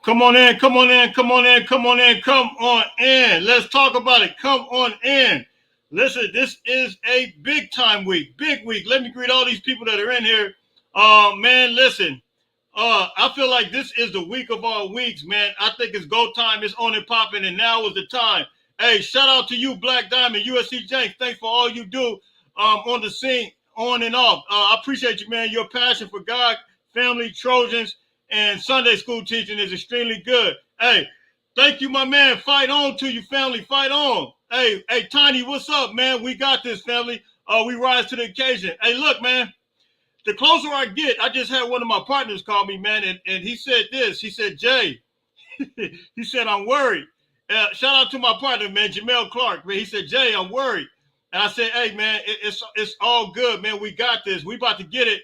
Come on in, come on in, come on in, come on in, come on in. Let's talk about it. Come on in. Listen, this is a big time week, big week. Let me greet all these people that are in here. Man, listen. I feel like this is the week of all weeks, man. I think it's go time. It's on and popping, and now is the time. Hey, shout out to you, Black Diamond, USC James. Thanks for all you do on the scene, on and off. I appreciate you, man. Your passion for God, family, Trojans, and Sunday school teaching is extremely good. Hey, thank you, my man. Fight on to you, family. Fight on. Hey, Tiny, what's up, man? We got this, family. We rise to the occasion. Hey, look, man, the closer I get, I just had one of my partners call me, man, and he said this. He said, Jay, he said, I'm worried. Shout out to my partner, man, Jamel Clark. Man, he said, Jay, I'm worried. And I said, hey, man, it's all good, man. We got this. We about to get it.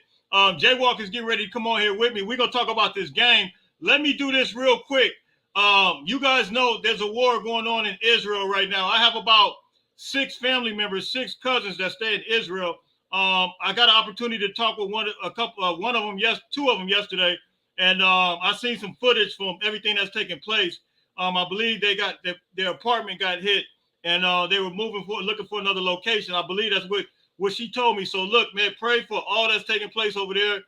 Jay Walker's getting ready to come on here with me. We're going to talk about this game. Let me do this real quick. You guys know there's a war going on in Israel right now. I have about 6 family members, 6 cousins that stay in Israel. I got an opportunity to talk with one of them, two of them yesterday, and I seen some footage from everything that's taking place. I believe they got their apartment got hit, and they were looking for another location. I believe that's what she told me. So look, man, pray for all that's taking place over there.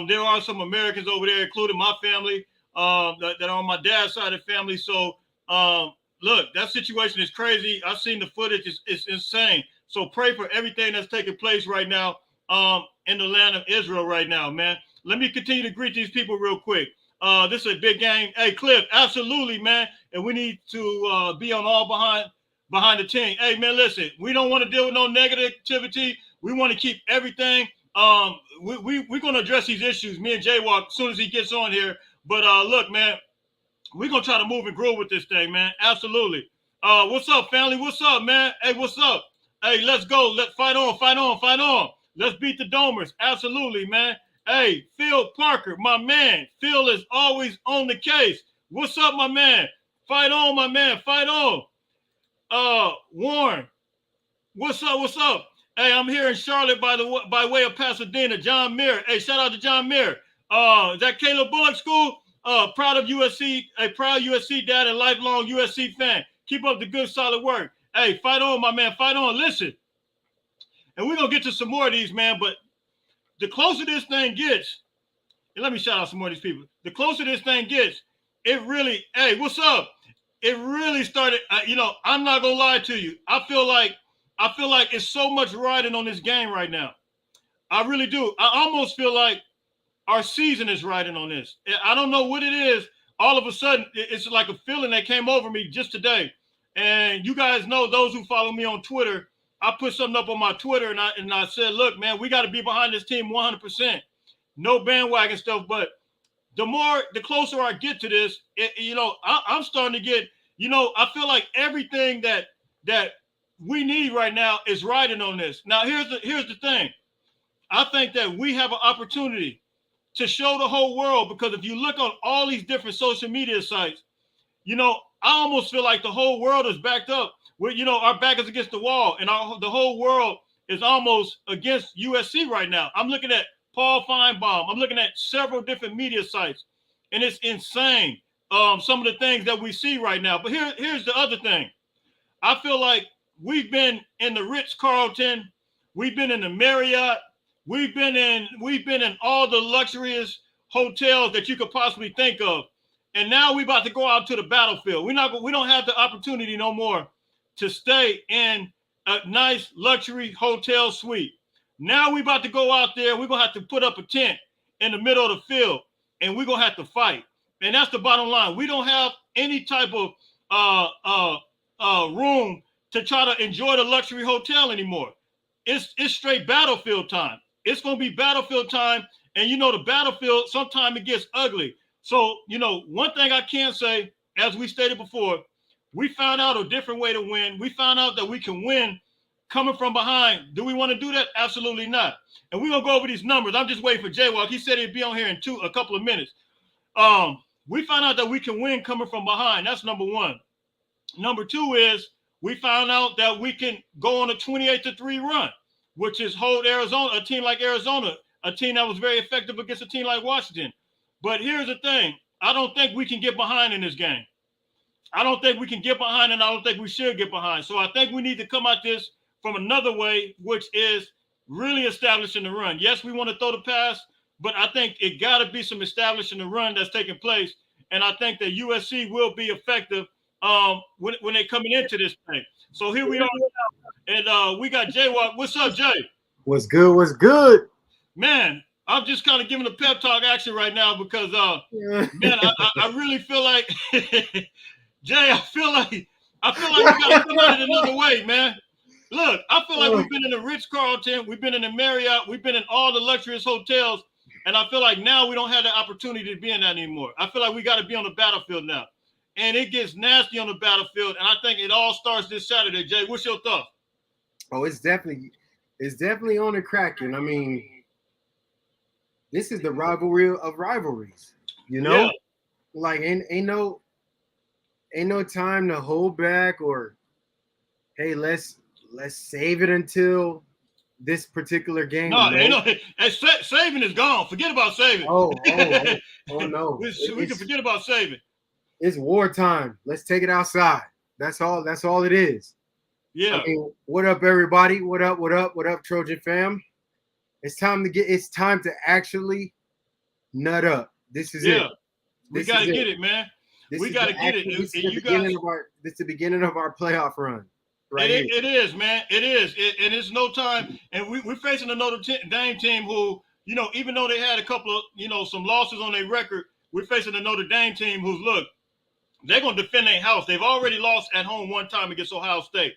There are some Americans over there, including my family, that are on my dad's side of the family. So look, that situation is crazy. I've seen the footage; it's insane. So pray for everything that's taking place right now in the land of Israel right now, man. Let me continue to greet these people real quick. This is a big game. Hey, Cliff, absolutely, man. And we need to be on all behind the team. Hey, man, listen, we don't want to deal with no negativity. We want to keep everything. We're going to address these issues, me and Jay Walk, as soon as he gets on here. But look, man, we're going to try to move and grow with this thing, man. Absolutely. What's up, family? What's up, man? Hey, what's up? Hey, let's go. Let's fight on, fight on, fight on. Let's beat the Domers. Absolutely, man. Hey, Phil Parker, my man. Phil is always on the case. What's up, my man? Fight on, my man. Fight on. Warren, what's up? What's up? Hey, I'm here in Charlotte by way of Pasadena. John Muir. Hey, shout out to John Muir. Is that Caleb Bullock School? Proud of USC, a proud USC dad and lifelong USC fan. Keep up the good, solid work. Hey, fight on, my man. Fight on. Listen. And we're going to get to some more of these, man. But the closer this thing gets, and let me shout out some more of these people. The closer this thing gets, it really, hey, what's up? It really started, I'm not going to lie to you. I feel like it's so much riding on this game right now. I really do. I almost feel like our season is riding on this. I don't know what it is. All of a sudden, it's like a feeling that came over me just today. And you guys know, those who follow me on Twitter, I put something up on my Twitter and I said, look, man, we got to be behind this team 100%. No bandwagon stuff. But the closer I get to this, I'm starting to get, I feel like everything that we need right now is riding on this. Now, here's the thing. I think that we have an opportunity to show the whole world, because if you look on all these different social media sites, I almost feel like the whole world is backed up. Our back is against the wall, and the whole world is almost against USC right now. I'm looking at Paul Feinbaum. I'm looking at several different media sites, and it's insane. Some of the things that we see right now. But here's the other thing. I feel like we've been in the Ritz-Carlton, we've been in the Marriott, we've been in all the luxurious hotels that you could possibly think of. And now we're about to go out to the battlefield. We don't have the opportunity no more to stay in a nice luxury hotel suite. Now we're about to go out there. We're going to have to put up a tent in the middle of the field, and we're going to have to fight. And that's the bottom line. We don't have any type of room to try to enjoy the luxury hotel anymore. It's straight battlefield time. It's going to be battlefield time. And the battlefield, sometimes it gets ugly. So, one thing I can say, as we stated before, we found out a different way to win. We found out that we can win coming from behind. Do we want to do that? Absolutely not. And we're going to go over these numbers. I'm just waiting for Jaywalk. He said he'd be on here in a couple of minutes. We found out that we can win coming from behind. That's number one. Number two is we found out that we can go on a 28-3 run, which is hold Arizona, a team like Arizona, a team that was very effective against a team like Washington. But here's the thing. I don't think we can get behind in this game. I don't think we can get behind, and I don't think we should get behind. So I think we need to come at this from another way, which is really establishing the run. Yes, we want to throw the pass, but I think it got to be some establishing the run that's taking place. And I think that USC will be effective when they're coming into this thing. So here we are, and we got Jay Walk. What's up, Jay? What's good? What's good? Man, I'm just kind of giving a pep talk action right now because, man, I really feel like, Jay, I feel like we got to come at it another way, man. Look, I feel like we've been in the Ritz-Carlton, we've been in the Marriott, we've been in all the luxurious hotels, and I feel like now we don't have the opportunity to be in that anymore. I feel like we got to be on the battlefield now. And it gets nasty on the battlefield, and I think it all starts this Saturday. Jay, what's your thoughts? Oh, it's definitely on the cracking. I mean, this is the rivalry of rivalries, you know? Yeah. Like ain't no time to hold back or hey, let's save it until this particular game. No, saving is gone. Forget about saving. Oh no. We can forget about saving. It's wartime. Let's take it outside. That's all it is. Yeah. I mean, what up, everybody? What up, Trojan fam? It's time to actually nut up. This is it. We got to get it, man. We got to get it. This is the beginning of our playoff run. Right. It is, man. It is. And it's no time. And we're facing a Notre Dame team who, even though they had a couple of, some losses on their record, we're facing a Notre Dame team who's, look, they're going to defend their house. They've already lost at home one time against Ohio State.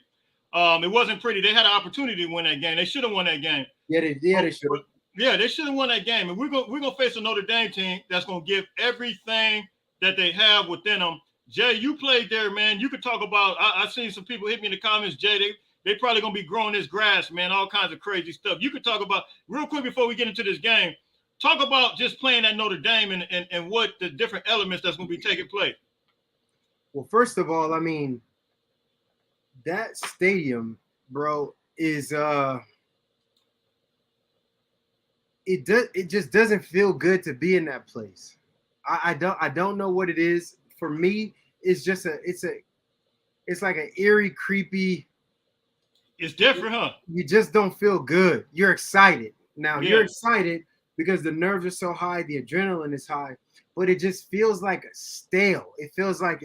It wasn't pretty. They had an opportunity to win that game. They should have won that game. Yeah, they should have. Yeah, they should have won that game. And we're gonna face a Notre Dame team that's gonna give everything that they have within them. Jay, you played there, man. You could talk about. I've seen some people hit me in the comments. Jay, they probably gonna be growing this grass, man. All kinds of crazy stuff. You could talk about real quick before we get into this game. Talk about just playing at Notre Dame and what the different elements that's gonna be taking place. Well, first of all, I mean, that stadium, bro, is it just doesn't feel good to be in that place. I don't know what it is. For me, it's just it's like an eerie, creepy. It's different, huh? You just don't feel good. You're excited. Now you're excited because the nerves are so high, the adrenaline is high, but it just feels like stale. It feels like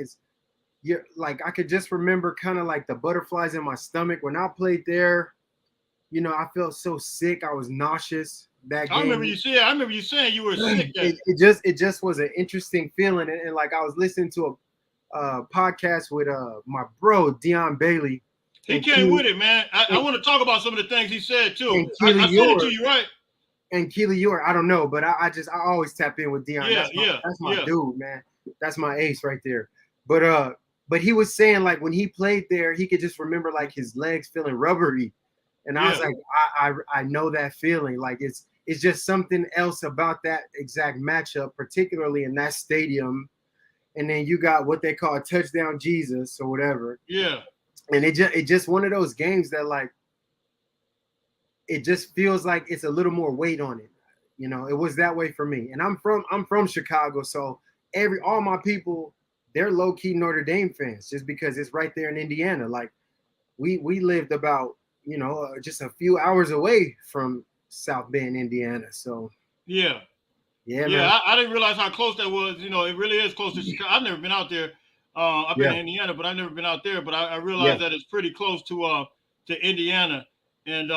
you're like I could just remember kind of like the butterflies in my stomach when I played there. I felt so sick. I was nauseous that game. I remember you saying you were sick. It just was an interesting feeling, and like I was listening to a podcast with my bro Dion Bailey. He came with it, man. I want to talk about some of the things he said too. I sent it to you, right? And Keely Ewart, I don't know, but I always tap in with Dion. Yeah, that's my dude, man. That's my ace right there. But he was saying like when he played there, he could just remember like his legs feeling rubbery, and I was like, I know that feeling. Like it's just something else about that exact matchup, particularly in that stadium. And then you got what they call touchdown Jesus or whatever. Yeah. And it just one of those games that like it just feels like it's a little more weight on it. It was that way for me. And I'm from Chicago, so all my people, they're low-key Notre Dame fans just because it's right there in Indiana. Like we lived about, just a few hours away from South Bend, Indiana. So yeah, man. I didn't realize how close that was. It really is close to Chicago. I've never been out there. I've been in Indiana, but I've never been out there. But I realized that it's pretty close to Indiana. And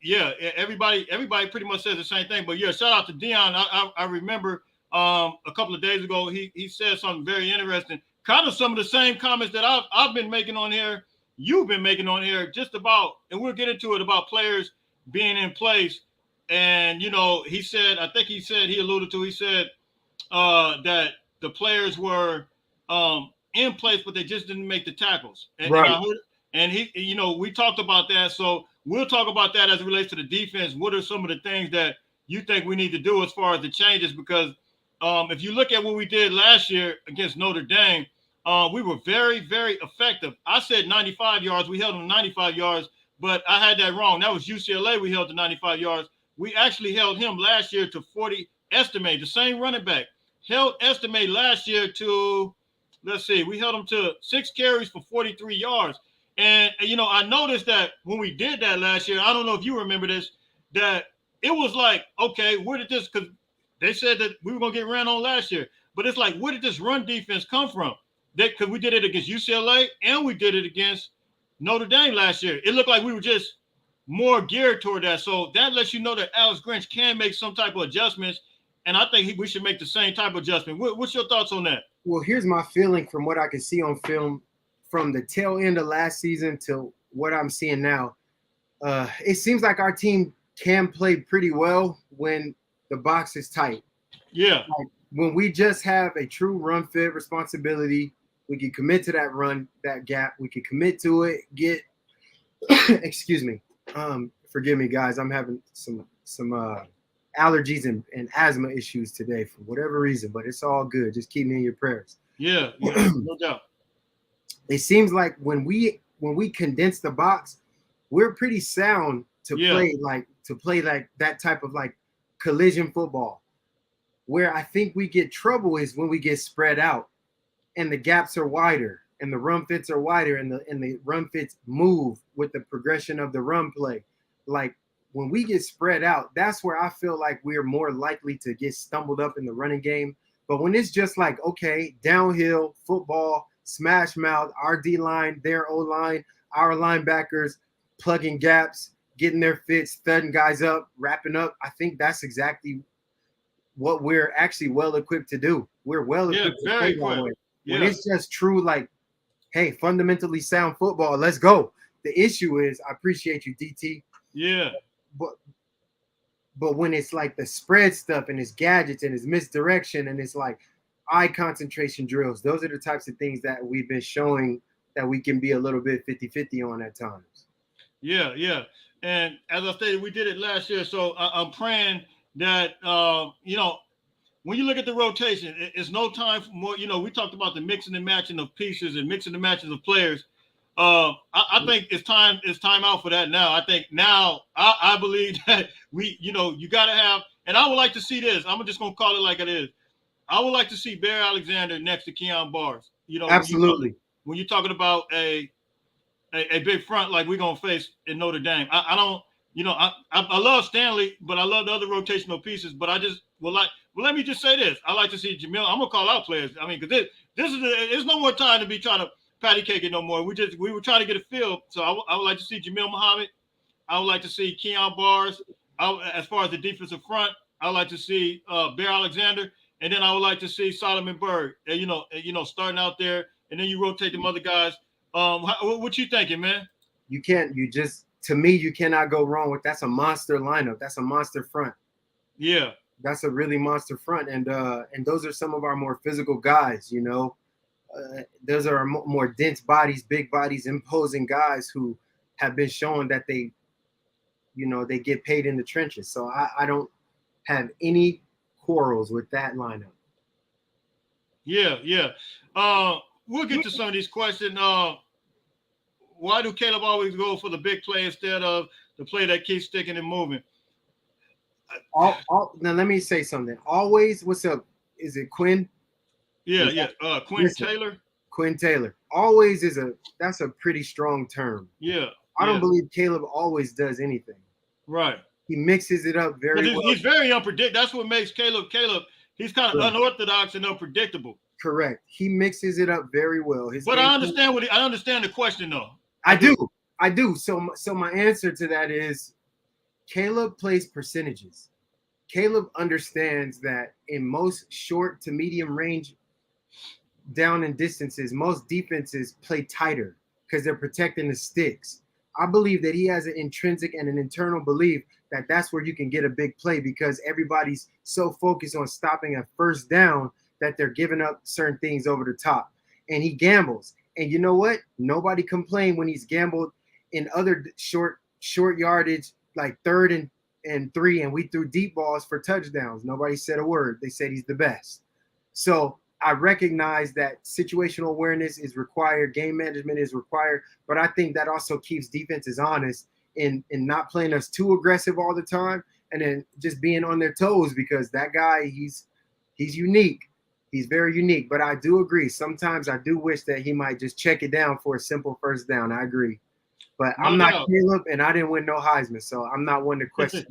everybody pretty much says the same thing. But shout out to Dion. I remember a couple of days ago he said something very interesting. Kind of some of the same comments that I've been making on here. You've been making on here just about, and we'll get into it about players being in place. And he alluded to that the players were in place, but they just didn't make the tackles. And, right. And we talked about that. So we'll talk about that as it relates to the defense. What are some of the things that you think we need to do as far as the changes? Because if you look at what we did last year against Notre Dame, we were very, very effective. I said 95 yards. We held them 95 yards, but I had that wrong. That was UCLA. We held to 95 yards. We actually held him last year to 40, estimate the same running back. held estimate last year to, let's see, we held them to 6 carries for 43 yards. And, I noticed that when we did that last year, I don't know if you remember this, that it was like, okay, where did this, because they said that we were going to get ran on last year. But it's like, where did this run defense come from? Because we did it against UCLA and we did it against Notre Dame last year. It looked like we were just more geared toward that. So that lets you know that Alex Grinch can make some type of adjustments. And I think we should make the same type of adjustment. What's your thoughts on that? Well, here's my feeling from what I can see on film from the tail end of last season to what I'm seeing now. It seems like our team can play pretty well when the box is tight. Yeah. Like when we just have a true run fit responsibility, we can commit to that run, that gap. We can commit to it, get excuse me. Forgive me, guys. I'm having some allergies and asthma issues today for whatever reason, but it's all good. Just keep me in your prayers. Yeah, no doubt. It seems like when we condense the box, we're pretty sound to play like that type of like collision football. Where I think we get trouble is when we get spread out and the gaps are wider and the run fits are wider and the run fits move with the progression of the run play. Like when we get spread out, that's where I feel like we're more likely to get stumbled up in the running game. But when it's just like, okay, downhill football, smash mouth, our D-line, their O-line, our linebackers plugging gaps, getting their fits, thudding guys up, wrapping up, I think that's exactly what we're actually well-equipped to do. We're well-equipped to play that way. When it's just true, like, hey, fundamentally sound football, let's go. The issue is, I appreciate you, DT. Yeah. But when it's like the spread stuff and it's gadgets and it's misdirection and it's like eye concentration drills, those are the types of things that we've been showing that we can be a little bit 50-50 on at times. Yeah, yeah. And as I stated, we did it last year. So I'm praying that, when you look at the rotation, it's no time for more. We talked about the mixing and matching of pieces and mixing and matching of players. I think it's time out for that now. I think now I believe that you got to have, and I would like to see this. I'm just going to call it like it is. I would like to see Bear Alexander next to Keon Bars. Absolutely. When you're talking about a big front like we're going to face in Notre Dame, I don't, I love Stanley, but I love the other rotational pieces. But I just would like, let me just say this. I like to see Jamil. I'm going to call out players. I mean, because there's no more time to be trying to patty cake it no more. We were trying to get a feel. So I would like to see Jamil Muhammad. I would like to see Keon Bars. As far as the defensive front, I would like to see Bear Alexander, and then I would like to see Solomon Berg. Starting out there, and then you rotate them other guys. What you thinking, man? To me, you cannot go wrong with that's a monster lineup. That's a monster front. Yeah, that's a really monster front, and those are some of our more physical guys. Those are more dense bodies, big bodies, imposing guys who have been shown that they get paid in the trenches. So I don't have any quarrels with that lineup. Yeah. We'll get to some of these questions. Why do Caleb always go for the big play instead of the play that keeps sticking and moving? Now let me say something. Always, what's up? Is it Quinn? Yeah. Quinn Taylor. Quinn Taylor. Always that's a pretty strong term. Yeah. I don't believe Caleb always does anything. Right. He mixes it up very well. He's very unpredictable. That's what makes Caleb. He's kind of unorthodox and unpredictable. Correct. He mixes it up very well. I understand the question though. I do. So my answer to that is Caleb plays percentages. Caleb understands that in most short to medium range down and distances, most defenses play tighter because they're protecting the sticks. I believe that he has an intrinsic and an internal belief that that's where you can get a big play because everybody's so focused on stopping a first down that they're giving up certain things over the top. And he gambles. And you know what? Nobody complained when he's gambled in other short yardage, like 3rd and 3, and we threw deep balls for touchdowns. Nobody said a word. They said he's the best. So I recognize that situational awareness is required, game management is required, but I think that also keeps defenses honest in not playing us too aggressive all the time and then just being on their toes because that guy, he's unique. He's very unique, but I do agree. Sometimes I do wish that he might just check it down for a simple first down. I agree. But No I'm not doubt. Caleb, and I didn't win no Heisman, so I'm not one to question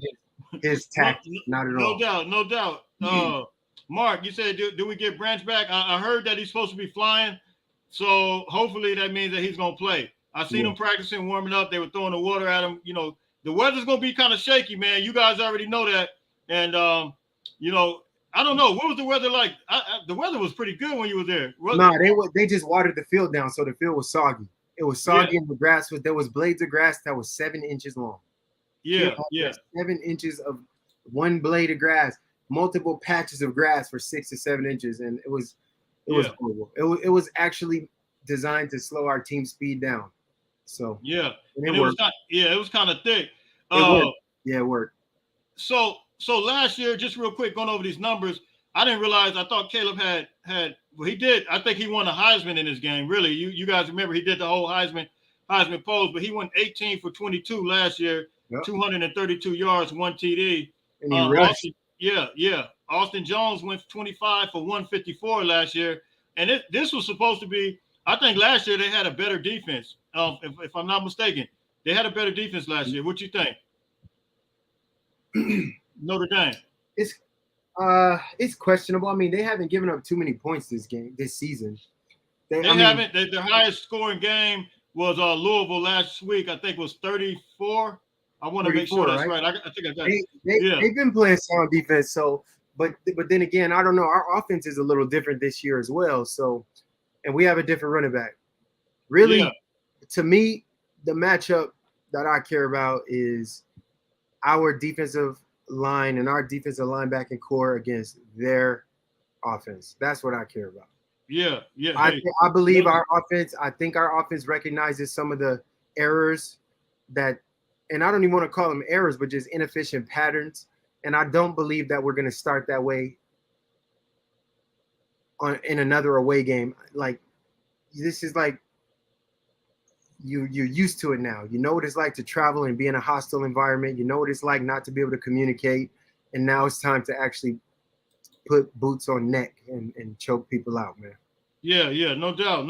his No, tactics. Not at no all. doubt, no doubt. Mark, you said, do we get Branch back? I heard that he's supposed to be flying, so hopefully that means that he's gonna play. I seen Yeah. him practicing, warming up. They were throwing the water at him. You know, the weather's gonna be kind of shaky, man. You guys already know that, and you know, I don't know what was the weather like. The weather was pretty good when you were there. No, they just watered the field down, so the field was soggy. It was soggy, and the grass was there was blades of grass that was 7 inches long. Yeah, Field yeah. had 7 inches of one blade of grass, multiple patches of grass for 6 to 7 inches, and it was horrible. It was actually designed to slow our team speed down. So Yeah, and and it worked. it was kind of thick. It worked. Yeah, it worked. So last year, just real quick, going over these numbers, I didn't realize. I thought Caleb had well, he did. I think he won a Heisman in his game. Really, you guys remember he did the whole Heisman pose, but he went 18 for 22 last year, Yep. 232 yards, 1 TD. And he rushed. Austin Jones went 25 for 154 last year, and this was supposed to be. I think last year they had a better defense. If I'm not mistaken, they had a better defense last year. What you think? Notre Dame. It's questionable. I mean, they haven't given up too many points this season. They haven't. Their highest scoring game was Louisville last week. I think it was 34. I want to make sure that's right. I think I got it. They've been playing solid defense. So, but then again, I don't know. Our offense is a little different this year as well. So, and we have a different running back. Really, to me, the matchup that I care about is our defensive line and our defensive linebacking core against their offense. That's what I care about. Yeah. I believe our offense. I think our offense recognizes some of the errors that, and I don't even want to call them errors, but just inefficient patterns. And I don't believe that we're going to start that way in another away game. Like, this is like you're used to it now. You know what it's like to travel and be in a hostile environment. You know what it's like not to be able to communicate. And now it's time to actually put boots on neck and choke people out, man. Yeah, no doubt.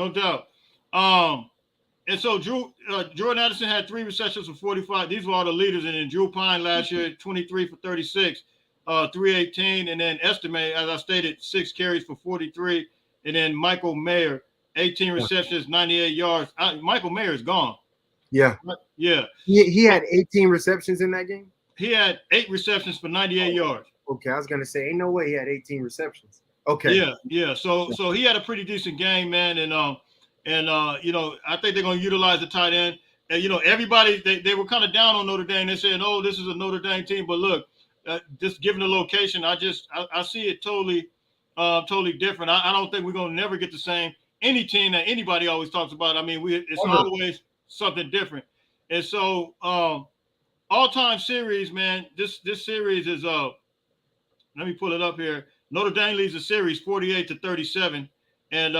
And so Jordan Addison had 3 receptions for 45. These were all the leaders. And then Drew Pine last year, 23 for 36, 318. And then Estime, as I stated, 6 carries for 43. And then Michael Mayer, 18 receptions, 98 yards. Michael Mayer is gone. Yeah. He had 18 receptions in that game? He had 8 receptions for 98 yards. Okay, I was going to say, ain't no way he had 18 receptions. Okay. Yeah. So he had a pretty decent game, man. And you know, I think they're going to utilize the tight end. And, you know, everybody, they were kind of down on Notre Dame. They said, oh, this is a Notre Dame team. But look, just given the location, I see it totally different. I don't think we're going to never get the same. Any team that anybody always talks about, I mean, it's always something different. And so all-time series, man, this series is let me pull it up here. Notre Dame leads the series 48-37, and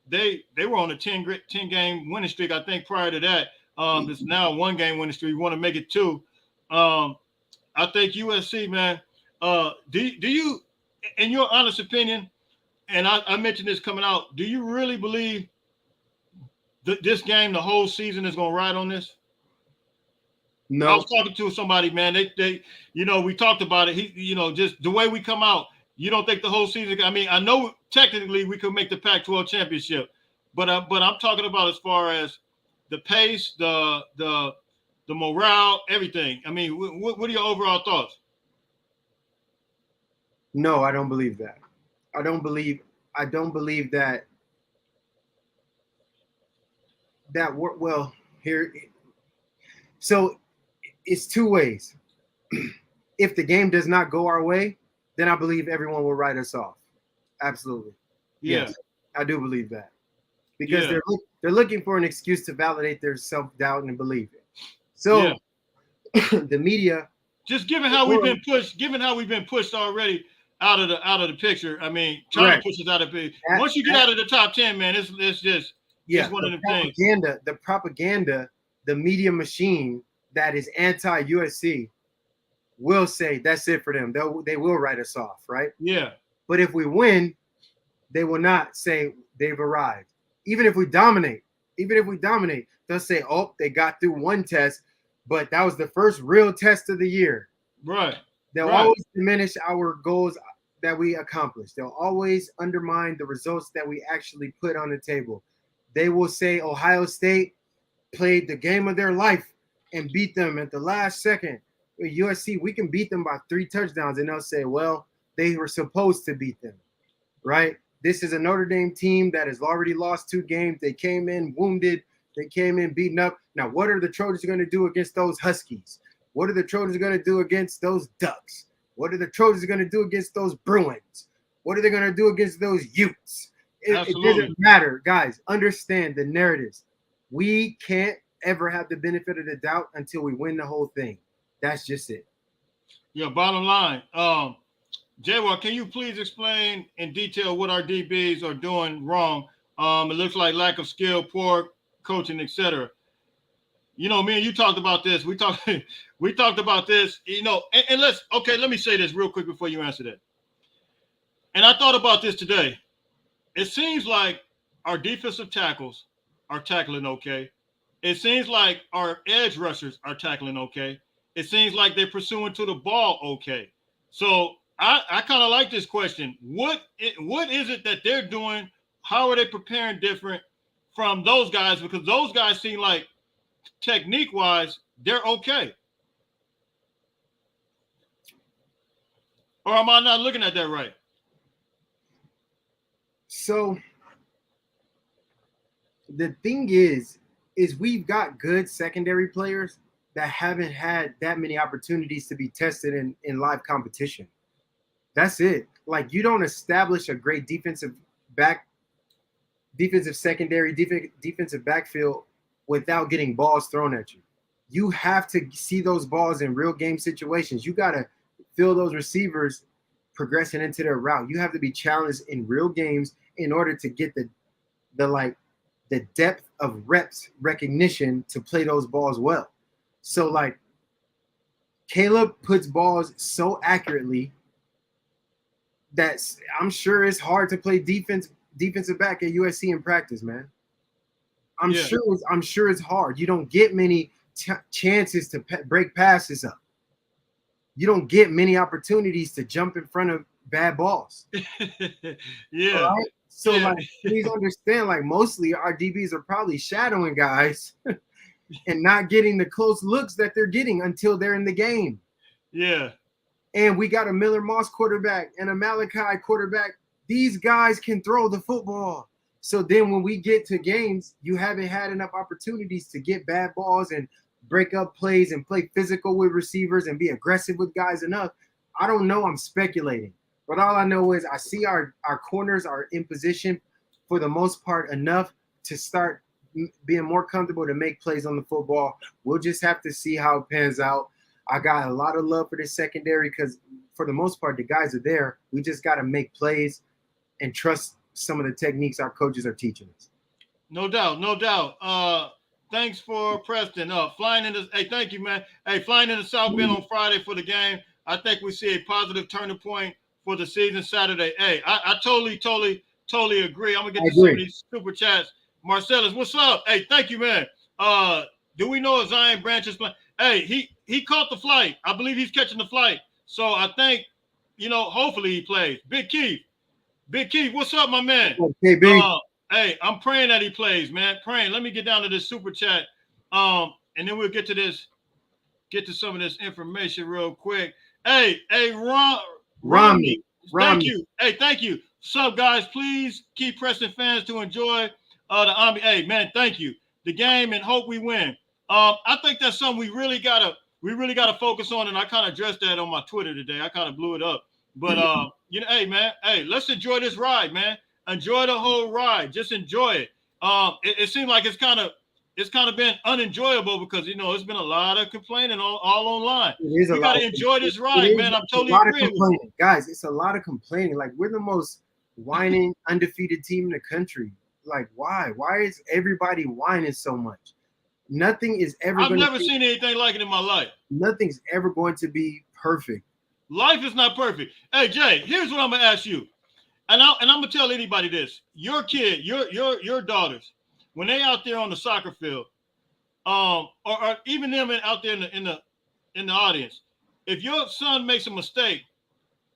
they were on a 10-game winning streak, I think, prior to that. It's now a 1-game winning streak. We want to make it 2. I think USC, man. Do you, in your honest opinion, and I mentioned this coming out, do you really believe that this game, the whole season, is going to ride on this? No. I was talking to somebody, man. They, you know, we talked about it. You know, just the way we come out. You don't think the whole season? I mean, I know technically we could make the Pac-12 championship, but I'm talking about as far as the pace, the morale, everything. I mean, what are your overall thoughts? No, I don't believe that. I don't believe that. Well, here. So it's 2 ways. If the game does not go our way, then I believe everyone will write us off. Absolutely. Yeah. Yes, I do believe that. Because they're looking for an excuse to validate their self-doubt and belief. So the media, just given how we've been pushed already out of the picture. I mean, trying to push us out of the picture. Once you get out of the top 10, man, it's just one of the things. The propaganda, the media machine that is anti-USC will say that's it for them. They will write us off, right? Yeah. But if we win, they will not say they've arrived. Even if we dominate, they'll say, oh, they got through one test, but that was the first real test of the year. Right. They'll Right. always diminish our goals that we accomplish. They'll always undermine the results that we actually put on the table. They will say Ohio State played the game of their life and beat them at the last second. With USC, we can beat them by 3 touchdowns, and they'll say, well, they were supposed to beat them, right? This is a Notre Dame team that has already lost 2 games. They came in wounded. They came in beaten up. Now, what are the Trojans going to do against those Huskies? What are the Trojans going to do against those Ducks? What are the Trojans going to do against those Bruins? What are they going to do against those Utes? It doesn't matter. Guys, understand the narratives. We can't ever have the benefit of the doubt until we win the whole thing. That's just it. Yeah, bottom line. J-War, can you please explain in detail what our DBs are doing wrong? It looks like lack of skill, poor coaching, etc. You know, me and you talked about this. We talked about this, you know, and let me say this real quick before you answer that. And I thought about this today. It seems like our defensive tackles are tackling okay. It seems like our edge rushers are tackling okay. It seems like they're pursuing to the ball okay. So I kind of like this question. What is it that they're doing? How are they preparing different from those guys? Because those guys seem like technique-wise, they're okay. Or am I not looking at that right? So the thing is we've got good secondary players that haven't had that many opportunities to be tested in live competition. That's it. Like, you don't establish a great defensive secondary, defensive backfield without getting balls thrown at you. You have to see those balls in real game situations. You got to feel those receivers progressing into their route. You have to be challenged in real games in order to get the depth of reps recognition to play those balls well. So, like, Caleb puts balls so accurately that I'm sure it's hard to play defensive back at USC in practice, man. I'm sure it's hard. You don't get many chances to break passes up. You don't get many opportunities to jump in front of bad balls. Yeah. Right? So, like, please understand, like, mostly our DBs are probably shadowing guys and not getting the close looks that they're getting until they're in the game. Yeah. And we got a Miller Moss quarterback and a Malachi quarterback. These guys can throw the football. So then when we get to games, you haven't had enough opportunities to get bad balls and break up plays and play physical with receivers and be aggressive with guys enough. I don't know. I'm speculating. But all I know is I see our corners are in position for the most part enough to start being more comfortable to make plays on the football. We'll just have to see how it pans out. I got a lot of love for this secondary because for the most part, the guys are there. We just got to make plays and trust some of the techniques our coaches are teaching us. No doubt. Thanks for Preston. Thank you, man. Hey, flying into South Bend on Friday for the game. I think we see a positive turning point for the season Saturday. Hey, I totally agree. I'm gonna get to some of these super chats. Marcellus, what's up? Hey, thank you, man. Do we know if Zion Branch is playing? Hey, he caught the flight. I believe he's catching the flight. So I think, hopefully he plays. Big Keith, what's up, my man? Hey, Big. Hey, I'm praying that he plays, man. Praying. Let me get down to this super chat. And then we'll get to some of this information real quick. Hey, Romney. Thank you. Hey, thank you. What's up, guys? Please keep pressing fans to enjoy the Army. Hey, man, thank you. The game and hope we win. I think that's something we really gotta focus on, and I kind of addressed that on my Twitter today. I kind of blew it up. But hey, man, let's enjoy this ride, man. Enjoy the whole ride. Just enjoy it. It seemed like it's kind of been unenjoyable because it's been a lot of complaining all online. You got to enjoy this ride, man. I'm totally agreeing with you. Guys, it's a lot of complaining. Like, we're the most whining, undefeated team in the country. Like, why? Why is everybody whining so much? Nothing is ever. I've never seen anything like it in my life. Nothing's ever going to be perfect. Life is not perfect. Hey, Jay, here's what I'm gonna ask you. I'm gonna tell anybody this: your kid, your daughters, when they out there on the soccer field, or even them out there in the audience, if your son makes a mistake,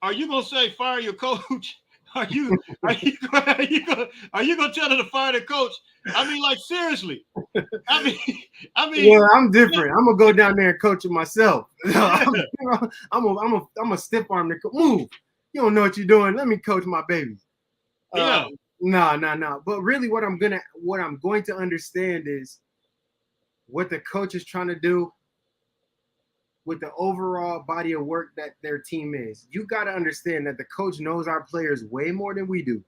are you gonna say fire your coach? Are you gonna tell them to fire the coach? I mean, like seriously. I mean, I mean, Well, I'm different. I'm gonna go down there and coach it myself. yeah, I'm a stiff arm to move. You don't know what you're doing. Let me coach my babies. yeah. No. But really, what I'm going to understand is what the coach is trying to do with the overall body of work that their team is. You got to understand that the coach knows our players way more than we do.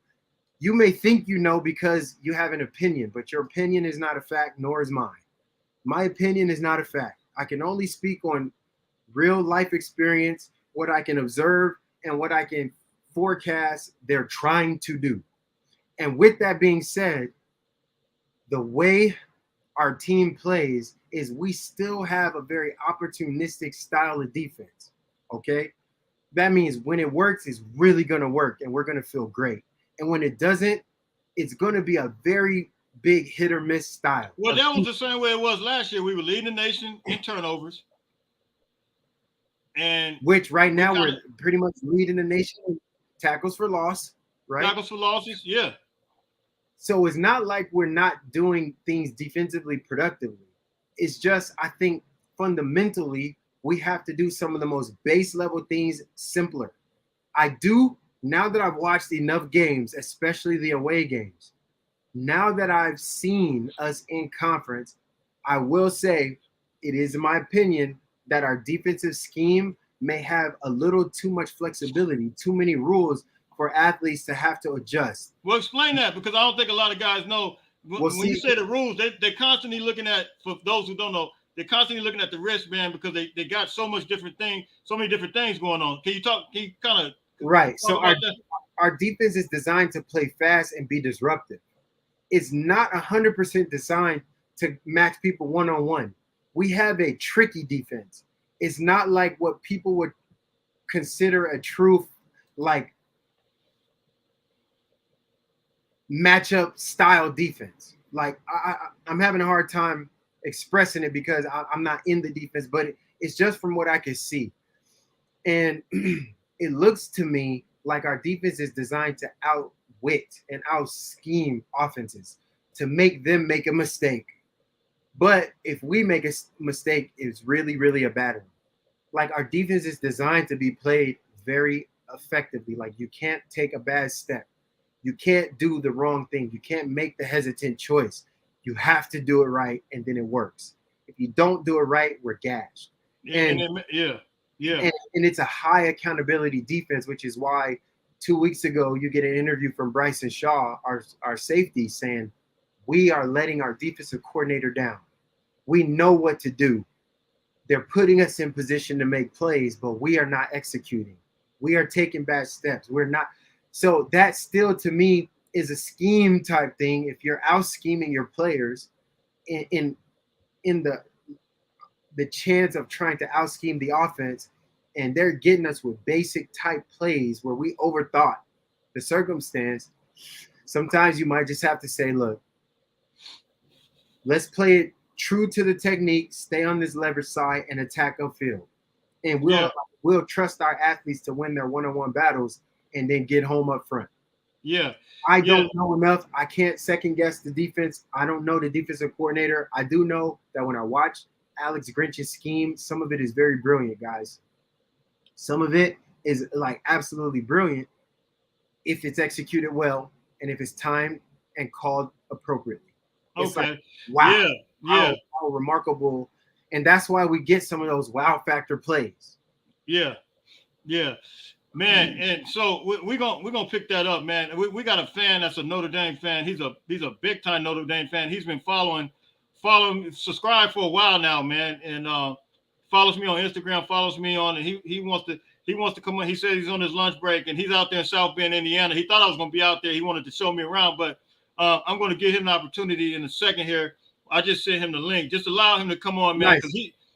You may think you know because you have an opinion, but your opinion is not a fact, nor is mine. My opinion is not a fact. I can only speak on real life experience, what I can observe, and what I can forecast they're trying to do. And with that being said, the way our team plays is we still have a very opportunistic style of defense. Okay. That means when it works, it's really going to work and we're going to feel great. And when it doesn't, it's going to be a very big hit or miss style. Well, that was the same way it was last year. We were leading the nation in turnovers. And which right now we're pretty much leading the nation in tackles for loss, right? Tackles for losses, yeah. So it's not like we're not doing things defensively productively. It's just, I think fundamentally, we have to do some of the most base level things simpler. I do, now that I've watched enough games, especially the away games, now that I've seen us in conference, I will say it is my opinion that our defensive scheme may have a little too much flexibility, too many rules for athletes to have to adjust. Well, explain that, because I don't think a lot of guys know. When you say the rules, they're constantly looking at, for those who don't know, they're constantly looking at the wristband because they got so many different things going on. Can you kind of right? So our defense is designed to play fast and be disruptive. It's not 100% designed to match people one-on-one. We have a tricky defense. It's not like what people would consider a true like matchup style defense. Like I'm having a hard time expressing it because I'm not in the defense, but it's just from what I can see. And it looks to me like our defense is designed to outwit and out scheme offenses to make them make a mistake. But if we make a mistake, it's really, really a bad one. Like our defense is designed to be played very effectively. Like you can't take a bad step. You can't do the wrong thing. You can't make the hesitant choice. You have to do it right, and then it works. If you don't do it right, we're gashed. Yeah. And it's a high accountability defense, which is why 2 weeks ago you get an interview from Bryson Shaw, our safety, saying we are letting our defensive coordinator down. We know what to do. They're putting us in position to make plays, but we are not executing. We are taking bad steps. We're not. So that still, to me, is a scheme type thing. If you're out scheming your players in the chance of trying to out scheme the offense, and they're getting us with basic type plays where we overthought the circumstance, sometimes you might just have to say, look, let's play it true to the technique, stay on this leverage side, and attack upfield. And we'll trust our athletes to win their one-on-one battles and then get home up front. Yeah. I don't know enough. I can't second guess the defense. I don't know the defensive coordinator. I do know that when I watch Alex Grinch's scheme, some of it is very brilliant, guys. Some of it is like absolutely brilliant if it's executed well and if it's timed and called appropriately. It's okay. Like, wow. Yeah. How remarkable. And that's why we get some of those wow factor plays. Yeah. Man, and so we're gonna pick that up, man. We got a fan that's a Notre Dame fan. He's a big time Notre Dame fan. He's been following, subscribe for a while now, man, and follows me on Instagram, follows me on, and he wants to come on. He said he's on his lunch break and he's out there in South Bend, Indiana. He thought I was gonna be out there. He wanted to show me around, but I'm gonna give him an opportunity in a second here. I just sent him the link. Just allow him to come on, man, because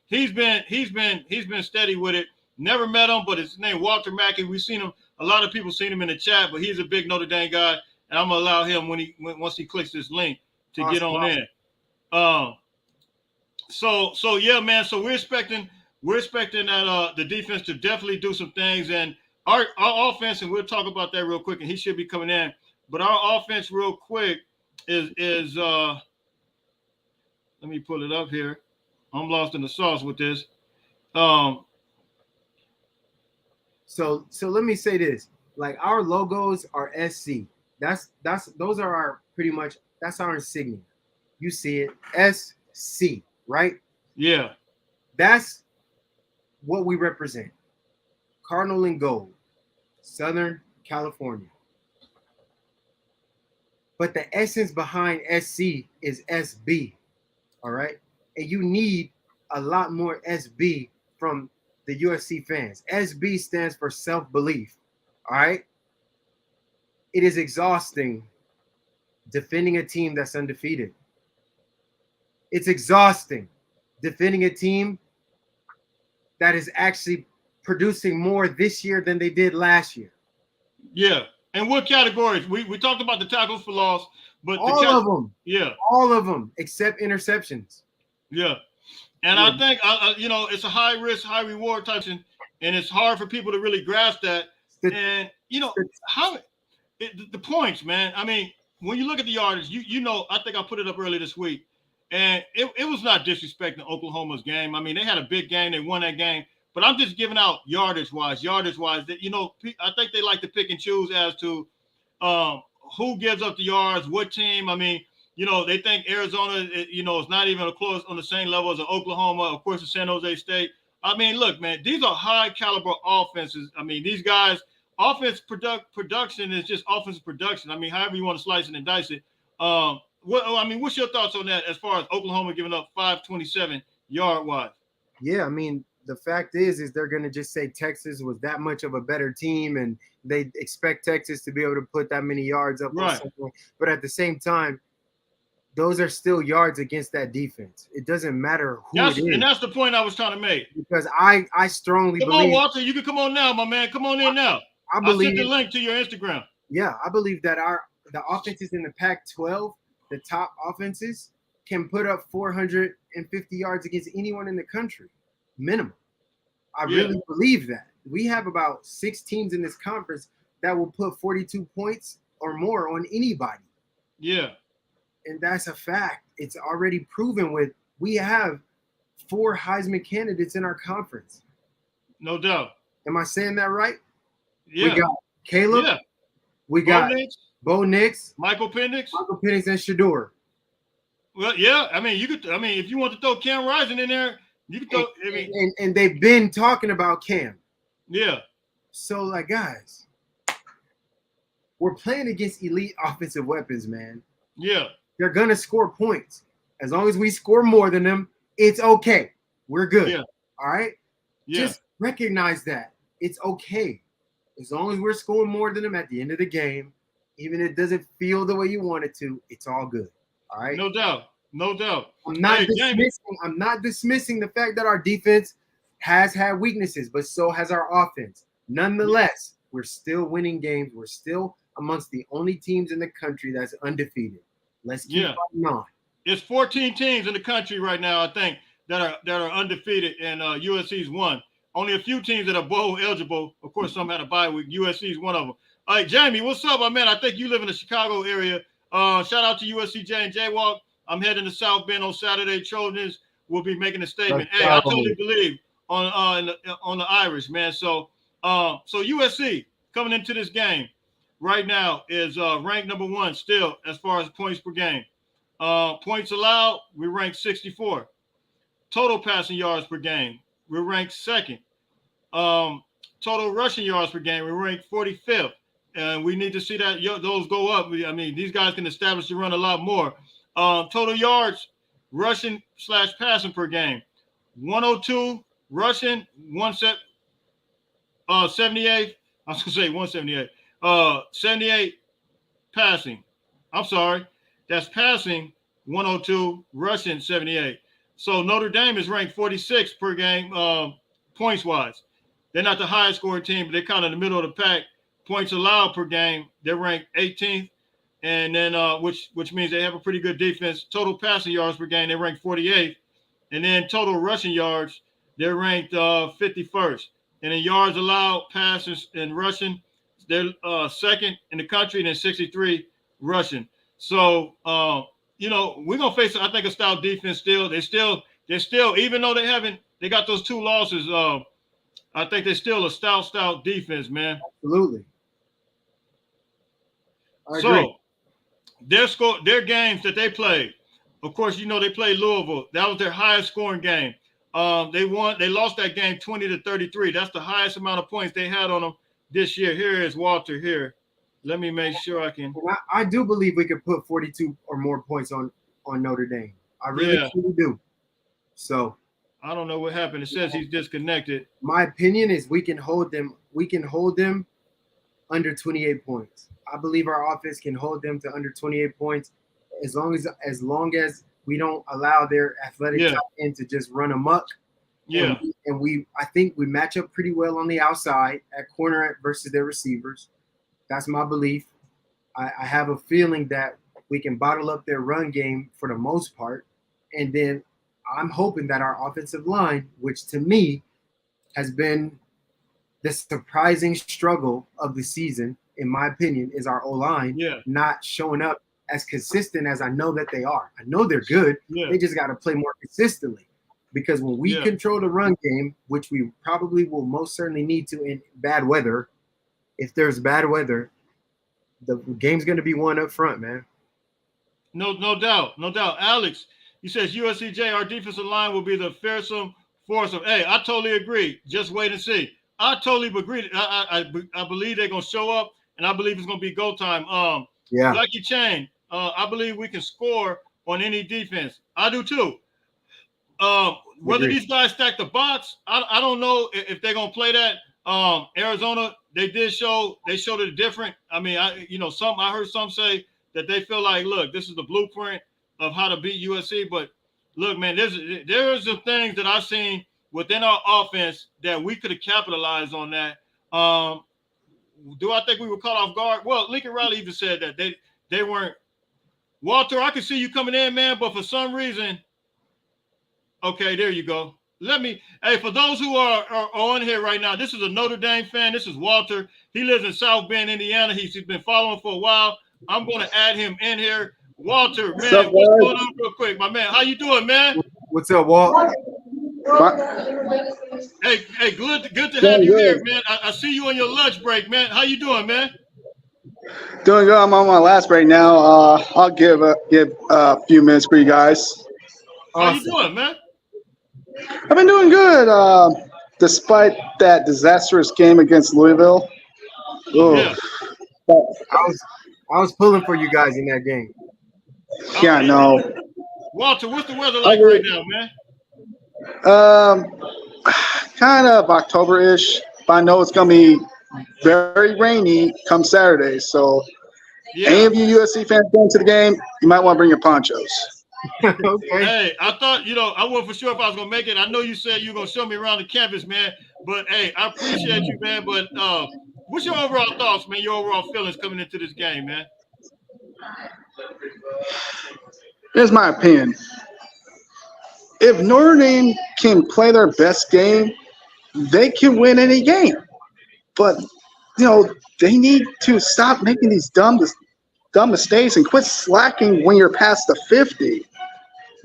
he's been steady with it. Never met him, but his name Walter Mackey. We've seen him A lot of people seen him in the chat, but he's a big Notre Dame guy, and I'm gonna allow him once he clicks this link to get on in. So yeah, man. So we're expecting that the defense to definitely do some things, and our offense, and we'll talk about that real quick, and he should be coming in. But our offense, real quick, is let me pull it up here. I'm lost in the sauce with this. So let me say this: like our logos are SC. Those are our pretty much that's our insignia. You see it, SC, right? Yeah. That's what we represent. Cardinal and gold, Southern California. But the essence behind SC is SB, all right? And you need a lot more SB from the USC fans. SB stands for self-belief, all right? It is exhausting defending a team that's undefeated. It's exhausting defending a team that is actually producing more this year than they did last year. Yeah. And what categories? We talked about the tackles for loss, but all of them. Yeah. All of them except interceptions. Yeah. And I think, it's a high risk, high reward type thing, and it's hard for people to really grasp that. And, the points, man. I mean, when you look at the yardage, I think I put it up earlier this week, and it was not disrespecting Oklahoma's game. I mean, they had a big game. They won that game. But I'm just giving out yardage-wise. That I think they like to pick and choose as to who gives up the yards, what team. I mean, they think Arizona, is not even close on the same level as Oklahoma, of course, the San Jose State. I mean, look, man, these are high-caliber offenses. I mean, these guys, production is just offensive production. I mean, however you want to slice it and dice it. What's your thoughts on that as far as Oklahoma giving up 527 yard-wise? Yeah, I mean, the fact is they're going to just say Texas was that much of a better team and they expect Texas to be able to put that many yards up. Right. But at the same time, those are still yards against that defense. It doesn't matter who it is. And that's the point I was trying to make. Because I strongly believe. Come on, Walter. You can come on now, my man. Come on in now. I sent the link to your Instagram. Yeah, I believe that the offenses in the Pac-12, the top offenses, can put up 450 yards against anyone in the country. Minimum. I really believe that. We have about 6 teams in this conference that will put 42 points or more on anybody. Yeah. And that's a fact. It's already proven we have 4 Heisman candidates in our conference. No doubt. Am I saying that right? Yeah. We got Caleb. Yeah. We got Bo Nix, Michael Penix, and Shador. Well, yeah. I mean, if you want to throw Cam Rising in there, you can throw. And they've been talking about Cam. Yeah. So, guys, we're playing against elite offensive weapons, man. Yeah. They're gonna score points. As long as we score more than them, it's okay. We're good. Yeah. All right. Yeah. Just recognize that it's okay. As long as we're scoring more than them at the end of the game, even if it doesn't feel the way you want it to, it's all good. All right. No doubt. I'm not dismissing the fact that our defense has had weaknesses, but so has our offense. Nonetheless, we're still winning games. We're still amongst the only teams in the country that's undefeated. Let's keep fighting on. It's 14 teams in the country right now, I think, that are undefeated, and USC's one. Only a few teams that are bowl eligible. Of course, some had a bye week. USC's one of them. All right, Jamie, what's up, my man? I think you live in the Chicago area. Shout out to USC J&J Walk. I'm heading to South Bend on Saturday. Trojans will be making a statement. Hey, I totally believe on the Irish, man. So USC coming into this game right now is ranked number 1 still as far as points per game. Points allowed, we rank 64. Total passing yards per game, we're ranked 2nd. Total rushing yards per game, we rank 45th. And we need to see that those go up. These guys can establish the run a lot more. Total yards, rushing / passing per game, 102 rushing, 78. I was gonna say 178. 78 passing. I'm sorry, that's passing 102, rushing 78. So Notre Dame is ranked 46 per game, points wise. They're not the highest scoring team, but they're kind of in the middle of the pack. points allowed per game, they're ranked 18th. And then which means they have a pretty good defense. Total passing yards per game, they ranked 48th. And then total rushing yards, they're ranked 51st. And in yards allowed, passes, and rushing, they're second in the country, and then 63 rushing. So we're gonna face, I think, a stout defense still. They're still, even though they got those 2 losses. I think they're still a stout defense, man. Absolutely. I agree. So their games that they played, of course, they played Louisville. That was their highest scoring game. They lost that game 20-33. That's the highest amount of points they had on them this year. Here is Walter here. Let me make sure I can. I do believe we could put 42 or more points on Notre Dame. I really do. So I don't know what happened. It says he's disconnected. My opinion is we can hold them. We can hold them under 28 points. I believe our offense can hold them to under 28 points as long as we don't allow their athletic tight end to just run amok. Yeah. And I think we match up pretty well on the outside at corner versus their receivers. That's my belief. I have a feeling that we can bottle up their run game for the most part. And then I'm hoping that our offensive line, which to me has been the surprising struggle of the season, in my opinion, is our O-line not showing up as consistent as I know that they are. I know they're good. Yeah. They just got to play more consistently. Because when we control the run game, which we probably will most certainly need to in bad weather, if there's bad weather, the game's going to be won up front, man. No doubt. Alex, he says, USCJ, our defensive line will be the fearsome force of. Hey, I totally agree. Just wait and see. I totally agree. I believe they're going to show up, and I believe it's going to be go time. Lucky Chain, I believe we can score on any defense. I do too. Whether these guys stack the box, I don't know if they're going to play that. Arizona, they showed it different. I mean, I heard some say that they feel like, look, this is the blueprint of how to beat USC. But look, man, there's some things that I've seen within our offense that we could have capitalized on that. Do I think we were caught off guard? Well, Lincoln Riley even said that they weren't. Walter, I can see you coming in, man, but for some reason, okay, there you go. For those who are on here right now, this is a Notre Dame fan. This is Walter. He lives in South Bend, Indiana. He's been following for a while. I'm going to add him in here. Walter, man, what's going on real quick, my man? How you doing, man? What's up, Walt? Hey, good to have you here, man. I see you on your lunch break, man. How you doing, man? Doing good. I'm on my last break now. I'll give a few minutes for you guys. How you doing, man? I've been doing good, despite that disastrous game against Louisville. Yeah. I was pulling for you guys in that game. Yeah, I know. Walter, what's the weather like right now, man? Kind of October-ish, but I know it's gonna be very rainy come Saturday. So, any of you USC fans going to the game, you might want to bring your ponchos. Okay. Hey, I thought, I wasn't for sure if I was gonna make it. I know you said you were gonna show me around the campus, man. But hey, I appreciate you, man. But what's your overall thoughts, man? Your overall feelings coming into this game, man? Here's my opinion. If Notre Dame can play their best game, they can win any game. But they need to stop making these dumb mistakes and quit slacking when you're past the 50.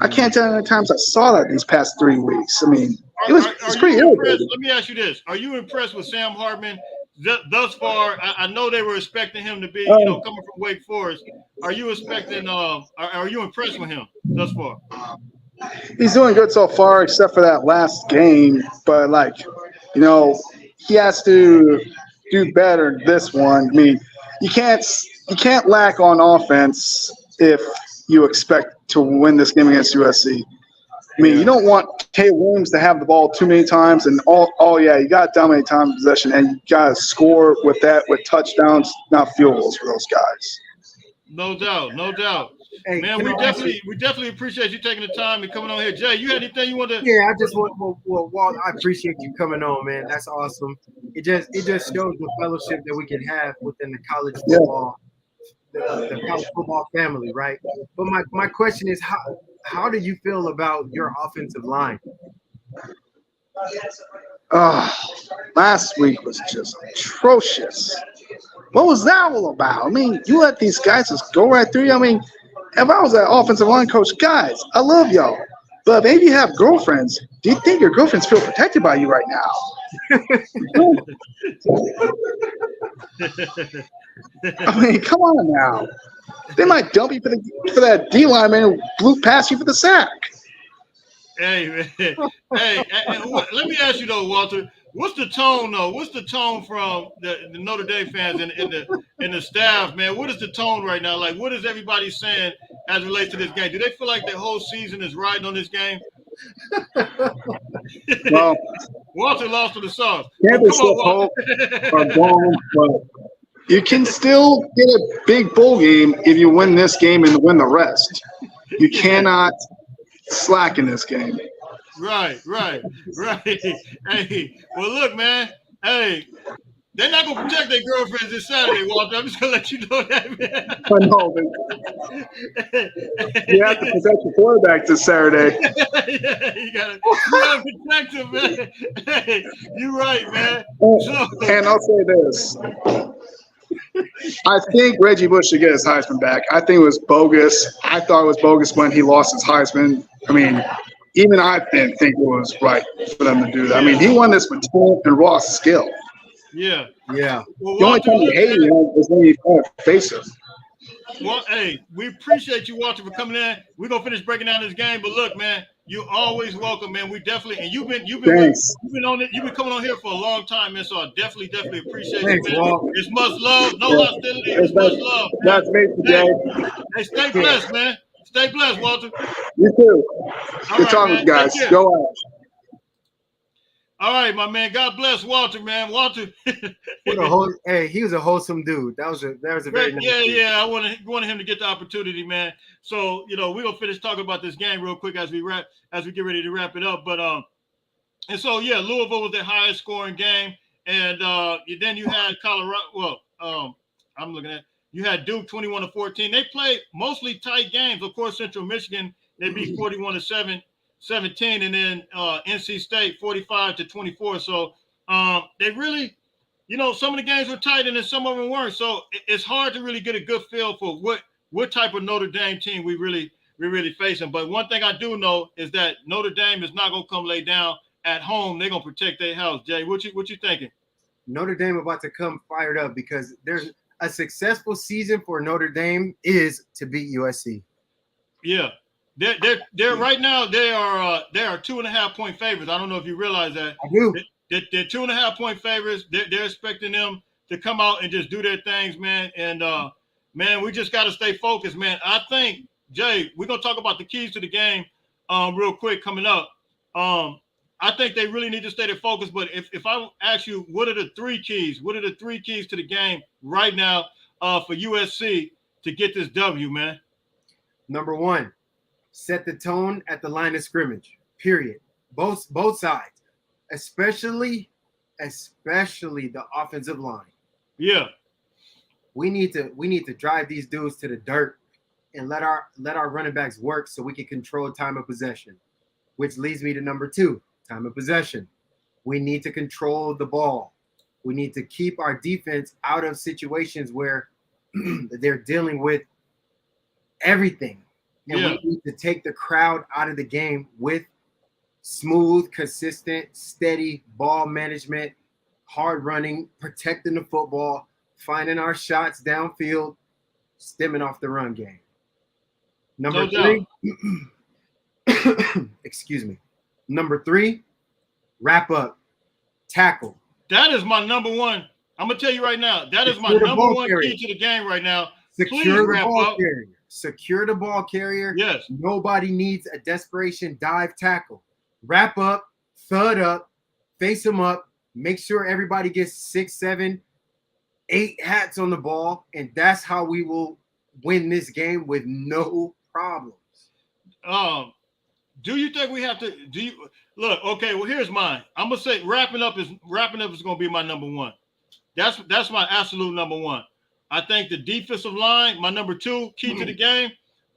I can't tell you how many times I saw that these past 3 weeks. I mean, it's pretty irritating. Let me ask you this. Are you impressed with Sam Hartman thus far? I know they were expecting him to be, coming from Wake Forest. Are you expecting are you impressed with him thus far? He's doing good so far, except for that last game. But, he has to do better this one. I mean, you can't lack on offense if you expect to win this game against USC. I mean, you don't want Kay Williams to have the ball too many times, and you got to dominate time possession, and you got to score with touchdowns, not field goals for those guys. No doubt, no doubt. Hey, Man, can we I ask you- definitely appreciate you taking the time and coming on here. Jay, you had anything you want to? Yeah, I just want Walt, I appreciate you coming on, man. That's awesome. It just shows the fellowship that we can have within the college Yeah. football, the college football family, right? But my question is how do you feel about your offensive line? Last week was just atrocious. What was that all about? I mean, you let these guys just go right through you. I mean, if I was an offensive line coach, guys, I love y'all. But maybe you have girlfriends. Do you think your girlfriends feel protected by you right now? I mean, come on now. They might dump you for that D lineman who blew past you for the sack. Hey, man. Let me ask you though, Walter. What's the tone though? What's the tone from the Notre Dame fans and the staff, man? What is the tone right now? Like, what is everybody saying as it relates to this game? Do they feel like the whole season is riding on this game? Well, Walter lost to the sauce. championship hope are gone, but you can still get a big bowl game if you win this game and win the rest. You cannot slack in this game. Right. Hey, well, look, man. Hey, they're not gonna protect their girlfriends this Saturday, Walter. I'm just gonna let you know that, man. I know, but you have to protect your quarterback this Saturday. Yeah, you gotta protect him, man. Hey, you're right, man. And I'll say this. I think Reggie Bush should get his Heisman back. I think it was bogus. I thought it was bogus when he lost his Heisman. I mean, even I didn't think it was right for them to do that. I mean, he won this with talent and raw skill. Yeah. Well, The only time you hate him is when you try to face him. Well, hey, we appreciate you, Walter, for coming in. We're gonna finish breaking down this game, but look, man, you're always welcome, man. We definitely, and you've been on it. You've been coming on here for a long time, man. So I definitely appreciate Thanks, you, man. Walt. It's much love, no hostility. It's much love. That's me today. Hey, stay blessed, man. Stay blessed, Walter. You too. All Good right, talking, man. guys. Take care. Go out. All right, my man. God bless Walter, man. Walter. Hey, he was a wholesome dude. That was a very nice dude. Yeah. I wanted him to get the opportunity, man. So we're gonna finish talking about this game real quick as we get ready to wrap it up. But and so Louisville was their highest scoring game, and then you had Colorado. Well, I'm looking at you had Duke 21-14. They played mostly tight games. Of course, Central Michigan they beat 41-17, and then NC State 45-24. So they really. Some of the games were tight and then some of them weren't. So it's hard to really get a good feel for what type of Notre Dame team we really facing. But one thing I do know is that Notre Dame is not going to come lay down at home. They're going to protect their house. Jay, what you thinking? Notre Dame about to come fired up because there's a successful season for Notre Dame is to beat USC. Yeah. They're right now they are 2.5 point favorites. I don't know if you realize that. I do. They're 2.5 point favorites. They're expecting them to come out and just do their things, man. And man, we just got to stay focused, man. I think Jay, we're gonna talk about the keys to the game, real quick coming up. I think they really need to stay their focus. But if I ask you, what are the three keys? What are the three keys to the game right now for USC to get this W, man? Number one, set the tone at the line of scrimmage. Period. Both sides. Especially the offensive line. Yeah. We need to drive these dudes to the dirt and let our running backs work so we can control time of possession. Which leads me to number two, time of possession. We need to control the ball. We need to keep our defense out of situations where they're dealing with everything. And we need to take the crowd out of the game with smooth, consistent, steady ball management, hard running, protecting the football, finding our shots downfield, stemming off the run game. Number three, excuse me. Number three, wrap up, tackle. That is my number one. I'm gonna tell you right now. That is my number one key to the game right now. Secure the ball carrier. Secure the ball carrier. Yes. Nobody needs a desperation dive tackle. Wrap up, thud up, face them up, make sure everybody gets 6, 7, 8 hats on the ball, and that's how we will win this game with no problems. Do you think we have to? Do you look? Okay, well here's mine. I'm gonna say wrapping up is gonna be my number one. That's my absolute number one. I think the defensive line, my number two, key to the game.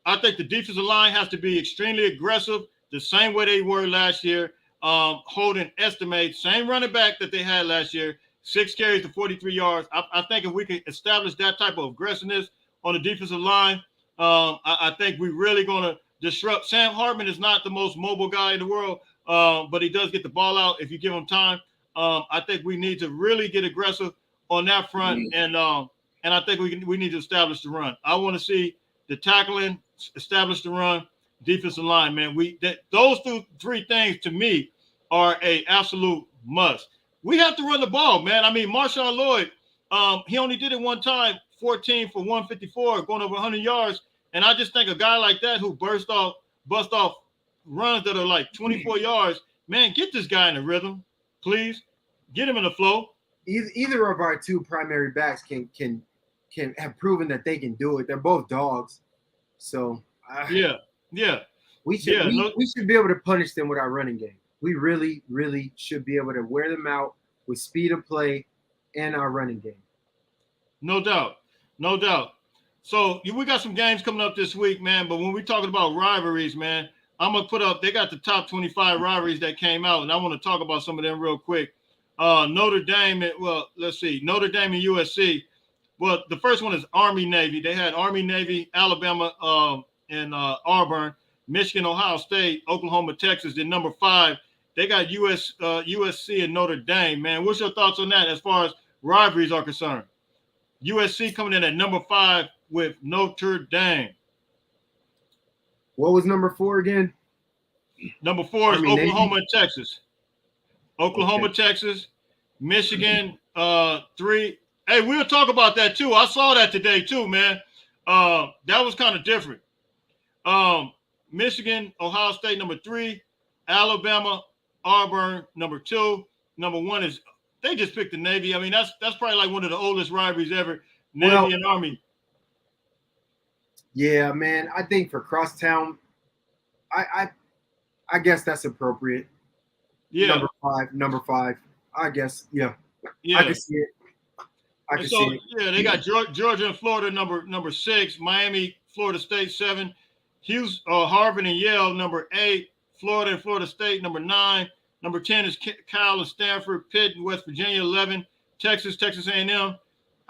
I think the defensive line has to be extremely aggressive, the same way they were last year. Holding estimate, same running back that they had last year, 6 carries to 43 yards. I think if we can establish that type of aggressiveness on the defensive line, I think we're really going to disrupt. Sam Hartman is not the most mobile guy in the world, but he does get the ball out if you give him time. I think we need to really get aggressive on that front, and I think we need to establish the run. I want to see the tackling, establish the run, defensive line, man. Those three things to me are a absolute must. We have to run the ball, man. I mean, Marshawn Lloyd, he only did it one time, 14 for 154, going over 100 yards. And I just think a guy like that who bust off runs that are like 24 yards, man, get this guy in the rhythm, please. Get him in the flow. Either of our two primary backs can have proven that they can do it. They're both dogs, so yeah. We should be able to punish them with our running game. We really, really should be able to wear them out with speed of play and our running game. No doubt. So we got some games coming up this week, man. But when we're talking about rivalries, man, I'm gonna put up. They got the top 25 rivalries that came out, and I want to talk about some of them real quick. Notre Dame. Let's see. Notre Dame and USC. Well, the first one is Army Navy. They had Army Navy, Alabama, and Auburn, Michigan, Ohio State, Oklahoma, Texas. Then number 5, they got USC and Notre Dame. Man, what's your thoughts on that as far as rivalries are concerned? USC coming in at number 5 with Notre Dame. What was number 4 again? Number 4 is Oklahoma and Texas. Oklahoma, Okay. Texas, Michigan, 3. Hey, we'll talk about that too. I saw that today too, man. That was kind of different. Michigan, Ohio State, number 3. Alabama, Auburn, number 2. Number 1 is they just picked the Navy. I mean, that's probably like one of the oldest rivalries ever. Navy and Army. Yeah, man. I think for crosstown, I guess that's appropriate. Yeah. Number five. I guess. Yeah. Yeah. I can see it. See it. Yeah, they got Georgia and Florida number 6, Miami, Florida State 7, Houston, Harvard and Yale number 8, Florida and Florida State number 9, number 10 is Cal and Stanford, Pitt and West Virginia 11, Texas A&M.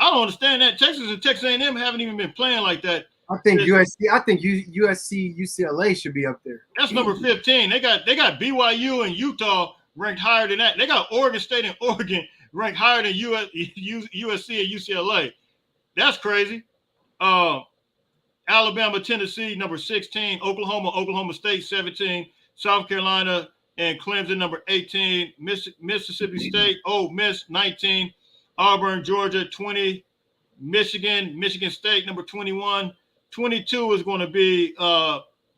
I don't understand that. Texas and Texas A&M haven't even been playing like that. I think USC, UCLA should be up there. That's number 15. They got BYU and Utah ranked higher than that. They got Oregon State and Oregon ranked higher than USC and UCLA. That's crazy. Alabama, Tennessee, number 16. Oklahoma State, 17. South Carolina and Clemson, number 18. Mississippi State, Ole Miss, 19. Auburn, Georgia, 20. Michigan State, number 21. 22 is going to be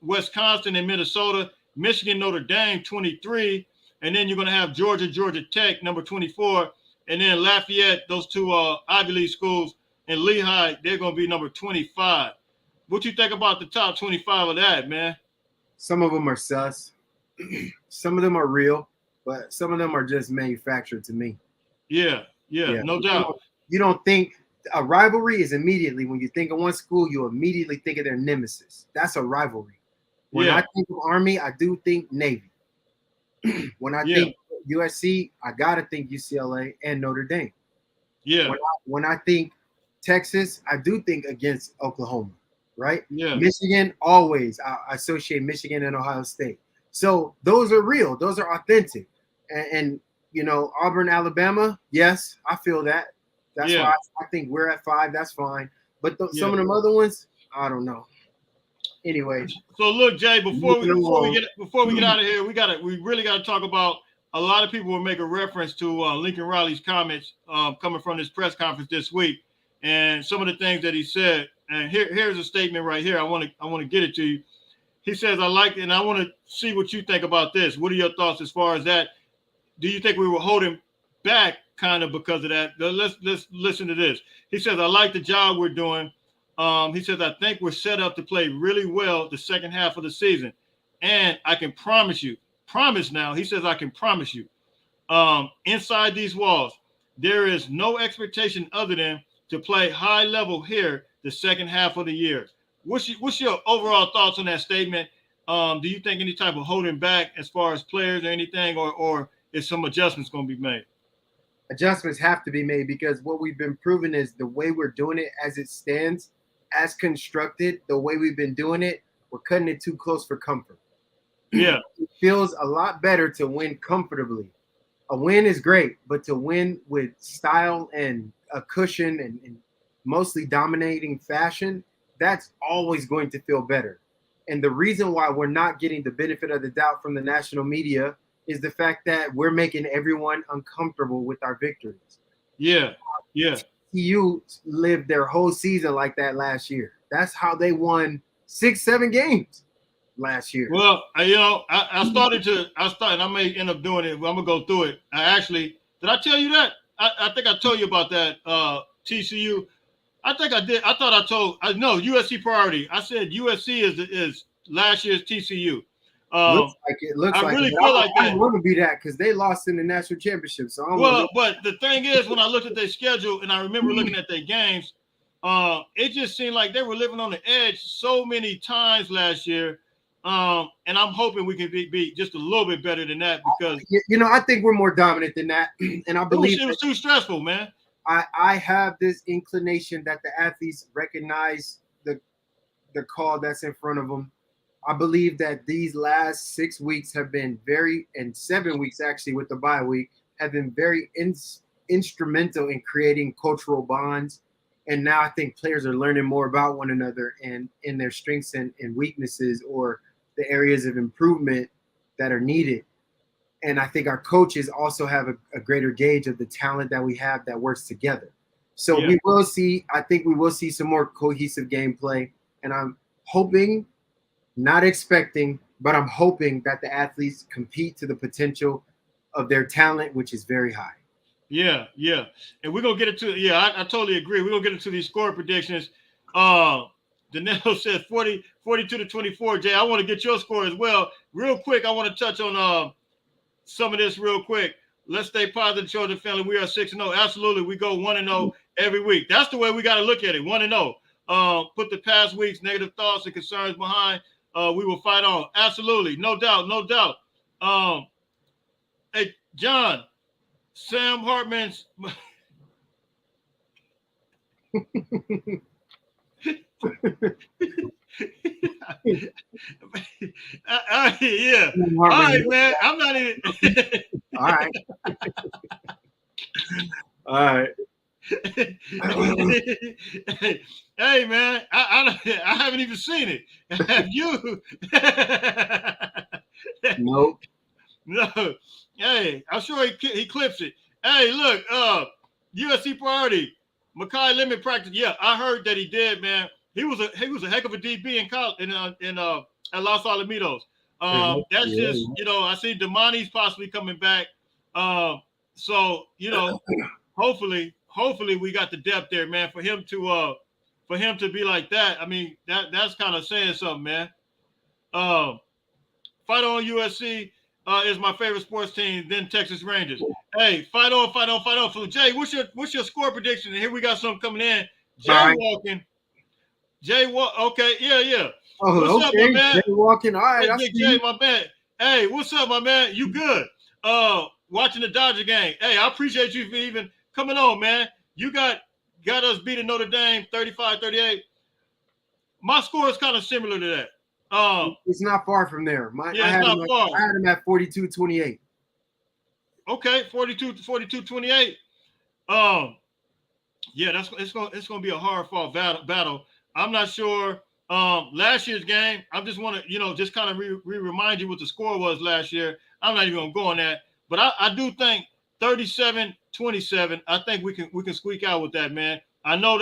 Wisconsin and Minnesota. Michigan, Notre Dame, 23. And then you're going to have Georgia Tech, number 24. And then Lafayette, those two Ivy League schools, and Lehigh, they're going to be number 25. What you think about the top 25 of that, man? Some of them are sus. Some of them are real, but some of them are just manufactured to me. Yeah, no doubt. You don't think a rivalry is immediately, when you think of one school, you immediately think of their nemesis. That's a rivalry. When I think of Army, I do think Navy. When I think USC, I got to think UCLA and Notre Dame. Yeah. When I think Texas, I do think against Oklahoma, right? Yeah. Michigan, always. I associate Michigan and Ohio State. So those are real. Those are authentic. And you know, Auburn, Alabama, yes, I feel that. That's why I think we're at 5. That's fine. But some of them other ones, I don't know. Anyway. So look, Jay, before we get out of here, we really got to talk about. A lot of people will make a reference to Lincoln Riley's comments coming from this press conference this week, and some of the things that he said. And here's a statement right here. I want to get it to you. He says, "I like it, and I want to see what you think about this. What are your thoughts as far as that? Do you think we were holding back kind of because of that?" Let's listen to this. He says, "I like the job we're doing. He says, I think we're set up to play really well the second half of the season. And I can promise you, he says, I can promise you, inside these walls, there is no expectation other than to play high level here the second half of the year. What's your overall thoughts on that statement? Do you think any type of holding back as far as players or anything, or is some adjustments going to be made? Adjustments have to be made because what we've been proving is the way we're doing it as it stands, as constructed, the way we've been doing it, we're cutting it too close for comfort. Yeah. It feels a lot better to win comfortably. A win is great, but to win with style and a cushion and mostly dominating fashion, that's always going to feel better. And the reason why we're not getting the benefit of the doubt from the national media is the fact that we're making everyone uncomfortable with our victories. Yeah. TCU lived their whole season like that last year. That's how they won 6-7 games last year. Well, I may end up doing it. I'm gonna go through it. Did I tell you that? I think I told you about that. TCU. I think I did. No, USC priority. I said USC is last year's TCU. Looks like it. I really feel like that. I want to be that because they lost in the national championship. So but the thing is, when I looked at their schedule and I remember looking at their games, it just seemed like they were living on the edge so many times last year. And I'm hoping we can be just a little bit better than that because I think we're more dominant than that, and I believe it was too stressful, man. I have this inclination that the athletes recognize the call that's in front of them. I believe that these last 6 weeks have been and 7 weeks actually with the bye week have been very instrumental in creating cultural bonds. And now I think players are learning more about one another and in their strengths and weaknesses or the areas of improvement that are needed. And I think our coaches also have a greater gauge of the talent that we have that works together. So I think we will see some more cohesive gameplay. And I'm hoping, not expecting, but I'm hoping that the athletes compete to the potential of their talent, which is very high. Yeah. And we're going to get into I totally agree. We're going to get into these score predictions. Danilo said 42-24. Jay, I want to get your score as well. Real quick, I want to touch on some of this real quick. Let's stay positive, Trojan family. We are 6-0. Absolutely. We go 1-0 every week. That's the way we got to look at it. 1-0. Put the past week's negative thoughts and concerns behind. We will fight on. Absolutely. No doubt. Hey, John, Sam Hartman's yeah. All right, man. I'm not even. All right. All right. Hey, man. I haven't even seen it. Have you? Nope. No. Hey, I'm sure he clips it. Hey, look. USC priority. Makai Lemon practice. Yeah, I heard that he did, man. He was a heck of a DB in college at Los Alamitos. That's just I see Damani's possibly coming back. So hopefully we got the depth there, man. For him to be like that, I mean that's kind of saying something, man. Fight on USC is my favorite sports team. Then Texas Rangers. Hey, fight on. So Jay, what's your score prediction? And here we got something coming in. Okay, yeah. Oh, what's up, my man? Jay walking. All right, hey, Jay, my man. Hey, what's up, my man? You good? Watching the Dodger game. Hey, I appreciate you for even coming on, man. You got us beating Notre Dame 35-38. My score is kind of similar to that. It's not far from there. It's not far. I had him at 42-28. Okay, 42-28. Yeah, it's gonna be a hard fought battle. I'm not sure. Last year's game, I just want to, just kind of remind you what the score was last year. I'm not even gonna go on that, but I do think 37-27. I think we can squeak out with that, man. I know,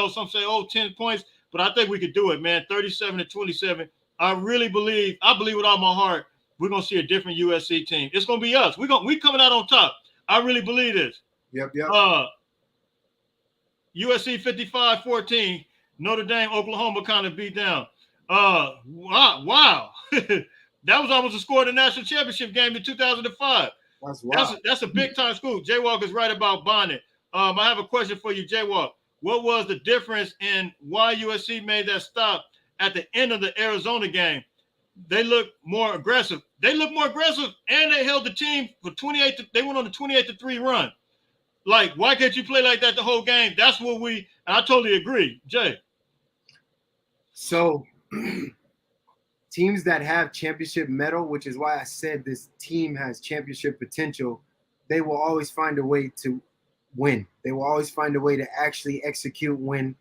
some say 10 points, but I think we could do it, man. 37-27. I believe with all my heart, we're gonna see a different USC team. It's gonna be us. We coming out on top. I really believe this. Yep. USC 55-14. Notre Dame, Oklahoma kind of beat down. Wow. That was almost a score in the national championship game in 2005. That's wild. That's a big time school. Jaywalk is right about Bonnet. I have a question for you, Jaywalk. What was the difference in why USC made that stop at the end of the Arizona game? They looked more aggressive. And they held the team for 28. They went on a 28-3 run. Like, why can't you play like that the whole game? That's what I totally agree, Jay. So, teams that have championship mettle, which is why I said this team has championship potential, they will always find a way to win. They will always find a way to actually execute when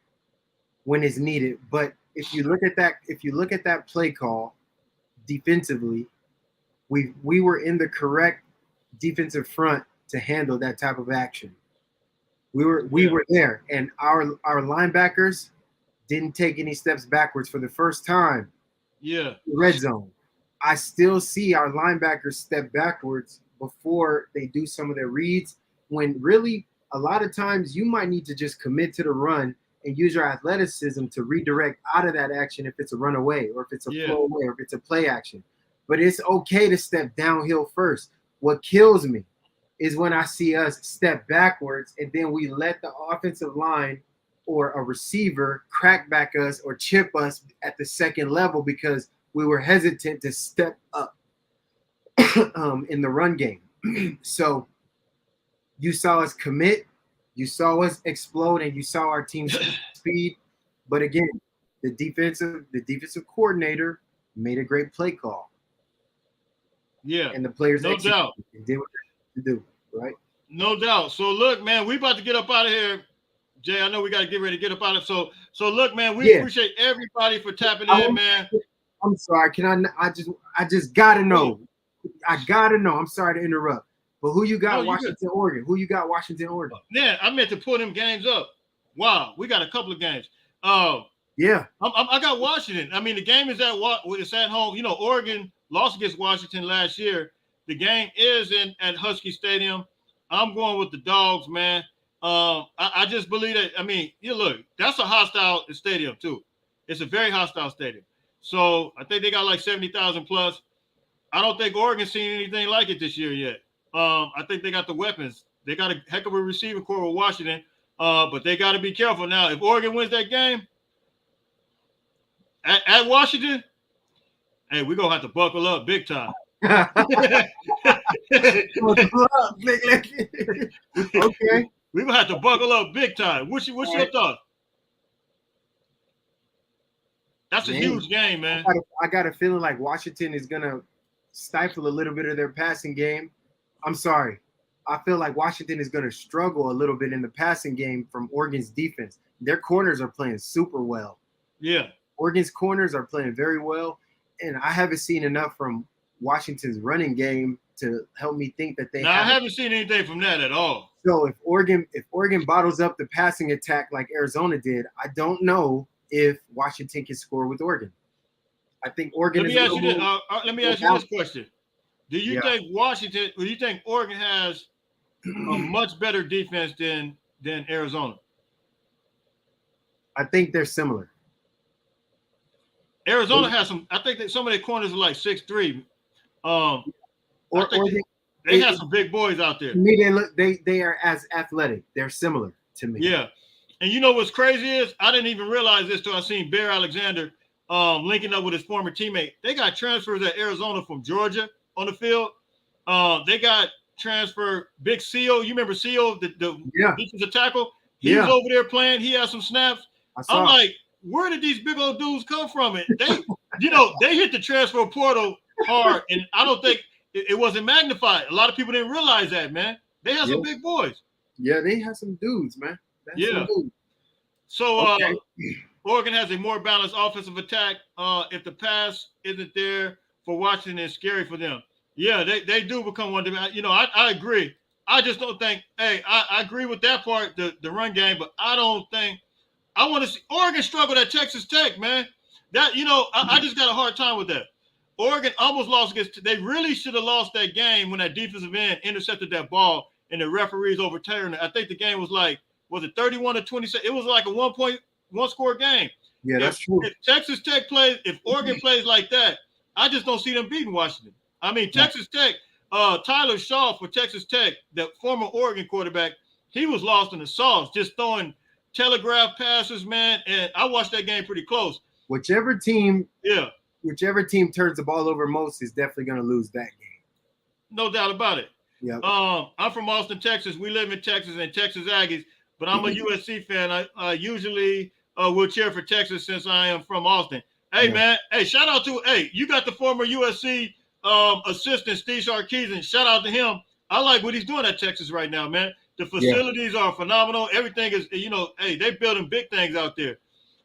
it's needed. But if you look at that play call defensively, we were in the correct defensive front to handle that type of action. We were there, and our linebackers didn't take any steps backwards for the first time. Yeah. Red zone. I still see our linebackers step backwards before they do some of their reads, when really a lot of times you might need to just commit to the run and use your athleticism to redirect out of that action if it's a runaway or if it's a flow away or if it's a play action. But it's okay to step downhill first. What kills me is when I see us step backwards and then we let the offensive line or a receiver crack back us or chip us at the second level because we were hesitant to step up in the run game. So you saw us commit, you saw us explode, and you saw our team's speed. But again, the defensive coordinator made a great play call. Yeah. And the players no doubt did what they had to do, right? No doubt. So look, man, we about to get up out of here. Jay, I know we got to get ready to get up out of it. So look, man, we appreciate everybody for tapping in, man. I'm sorry. Can I just gotta know. I gotta know. I'm sorry to interrupt. But who you got Washington, Oregon? Who you got Washington, Oregon? Yeah, I meant to pull them games up. Wow, we got a couple of games. Yeah. I got Washington. I mean, the game is it's at home. You know, Oregon lost against Washington last year. The game is at Husky Stadium. I'm going with the Dogs, man. I just believe that. I mean, look, that's a hostile stadium too. It's a very hostile stadium. So I think they got like 70,000 plus. I don't think Oregon's seen anything like it this year yet. I think they got the weapons. They got a heck of a receiving core with Washington, but they got to be careful now. If Oregon wins that game at Washington, hey, we're going to have to buckle up big time. Okay. We're going to have to buckle up big time. What's your thought? That's a huge game, man. I got a feeling like Washington is going to stifle a little bit of their passing game. I'm sorry. I feel like Washington is going to struggle a little bit in the passing game from Oregon's defense. Their corners are playing super well. Yeah. Oregon's corners are playing very well, and I haven't seen enough from Washington's running game to help me think that they. I haven't seen anything from that at all. So if Oregon bottles up the passing attack like Arizona did, I don't know if Washington can score with Oregon. I think Oregon. Let me ask you this question: Do you think Oregon has a much better defense than Arizona? I think they're similar. Arizona has some. I think that some of their corners are like 6'3". They have some big boys out there. To me, they are as athletic. They're similar to me. Yeah, and you know what's crazy is I didn't even realize this till I seen Bear Alexander linking up with his former teammate. They got transfers at Arizona from Georgia on the field. They got transfer Big Seal. You remember Seal, the defensive tackle? He was over there playing. He had some snaps. I'm like, where did these big old dudes come from? And they hit the transfer portal hard, and I don't think it wasn't magnified. A lot of people didn't realize that, man. They have some big boys. Yeah, they have some dudes, man. So Oregon has a more balanced offensive attack. If the pass isn't there for Washington, it's scary for them. Yeah, they do become one. I agree. I just don't think. Hey, I agree with that part, the run game, but I don't think. I want to see Oregon struggle at Texas Tech, man. That I just got a hard time with that. Oregon almost lost against. They really should have lost that game when that defensive end intercepted that ball and the referees overturned it. I think the game was 31-27. It was like a 1 point one-score game. Yeah, that's true. If Texas Tech plays, if Oregon plays like that, I just don't see them beating Washington. I mean, Texas Tech, Tyler Shaw for Texas Tech, the former Oregon quarterback, he was lost in the sauce, just throwing telegraph passes, man. And I watched that game pretty close. Whichever team Yeah, turns the ball over most is definitely going to lose that game. no doubt about it. Yeah. I'm from Austin, Texas. We live in Texas and Texas Aggies, but I'm a USC fan. I usually will cheer for Texas since I am from Austin. Hey, man. Hey, shout out to, you got the former USC assistant, Steve Sarkisian. Shout out to him. I like what he's doing at Texas right now, man. The facilities are phenomenal. Everything is, they're building big things out there.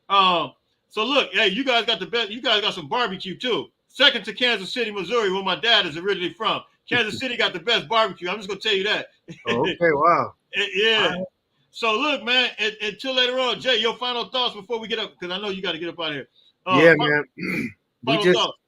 So look, you guys got the best. You guys got some barbecue too. Second to Kansas City, Missouri, where my dad is originally from. Kansas City got the best barbecue. I'm just gonna tell you that. Oh, okay, wow. Yeah. So look, man. Until later on, Jay, your final thoughts before we get up, because I know you got to get up out of here. Man. Final thoughts.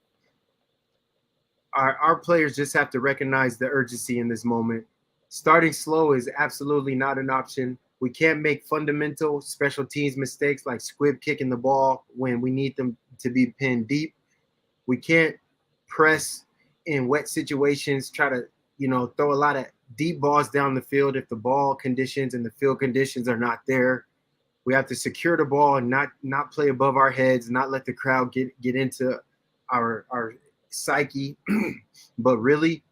Our players just have to recognize the urgency in this moment. Starting slow is absolutely not an option. We can't make fundamental special teams mistakes like squib kicking the ball when we need them to be pinned deep. We can't press in wet situations, try to, throw a lot of deep balls down the field if the ball conditions and the field conditions are not there. We have to secure the ball and not play above our heads, not let the crowd get into our psyche, but really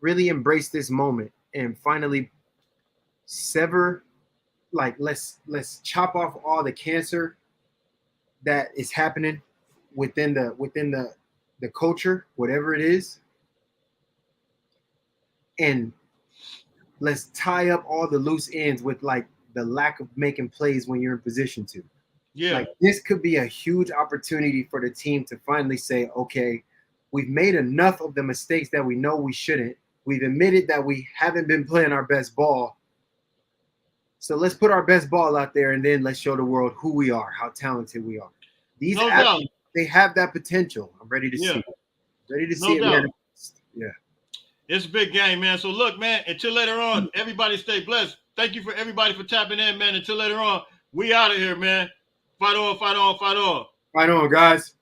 embrace this moment and finally sever, like let's chop off all the cancer that is happening within the culture, whatever it is, and let's tie up all the loose ends with like the lack of making plays when you're in position to. Yeah. Like this could be a huge opportunity for the team to finally say, okay, we've made enough of the mistakes that we know we shouldn't. We've admitted that we haven't been playing our best ball. So let's put our best ball out there and then let's show the world who we are, how talented we are. These athletes, they have that potential. I'm ready to see it. Ready to see it manifest. Yeah. It's a big game, man. So look, man, until later on, everybody stay blessed. Thank you for everybody for tapping in, man. Until later on, we out of here, man. Fight on, fight on, fight on. Fight on, guys.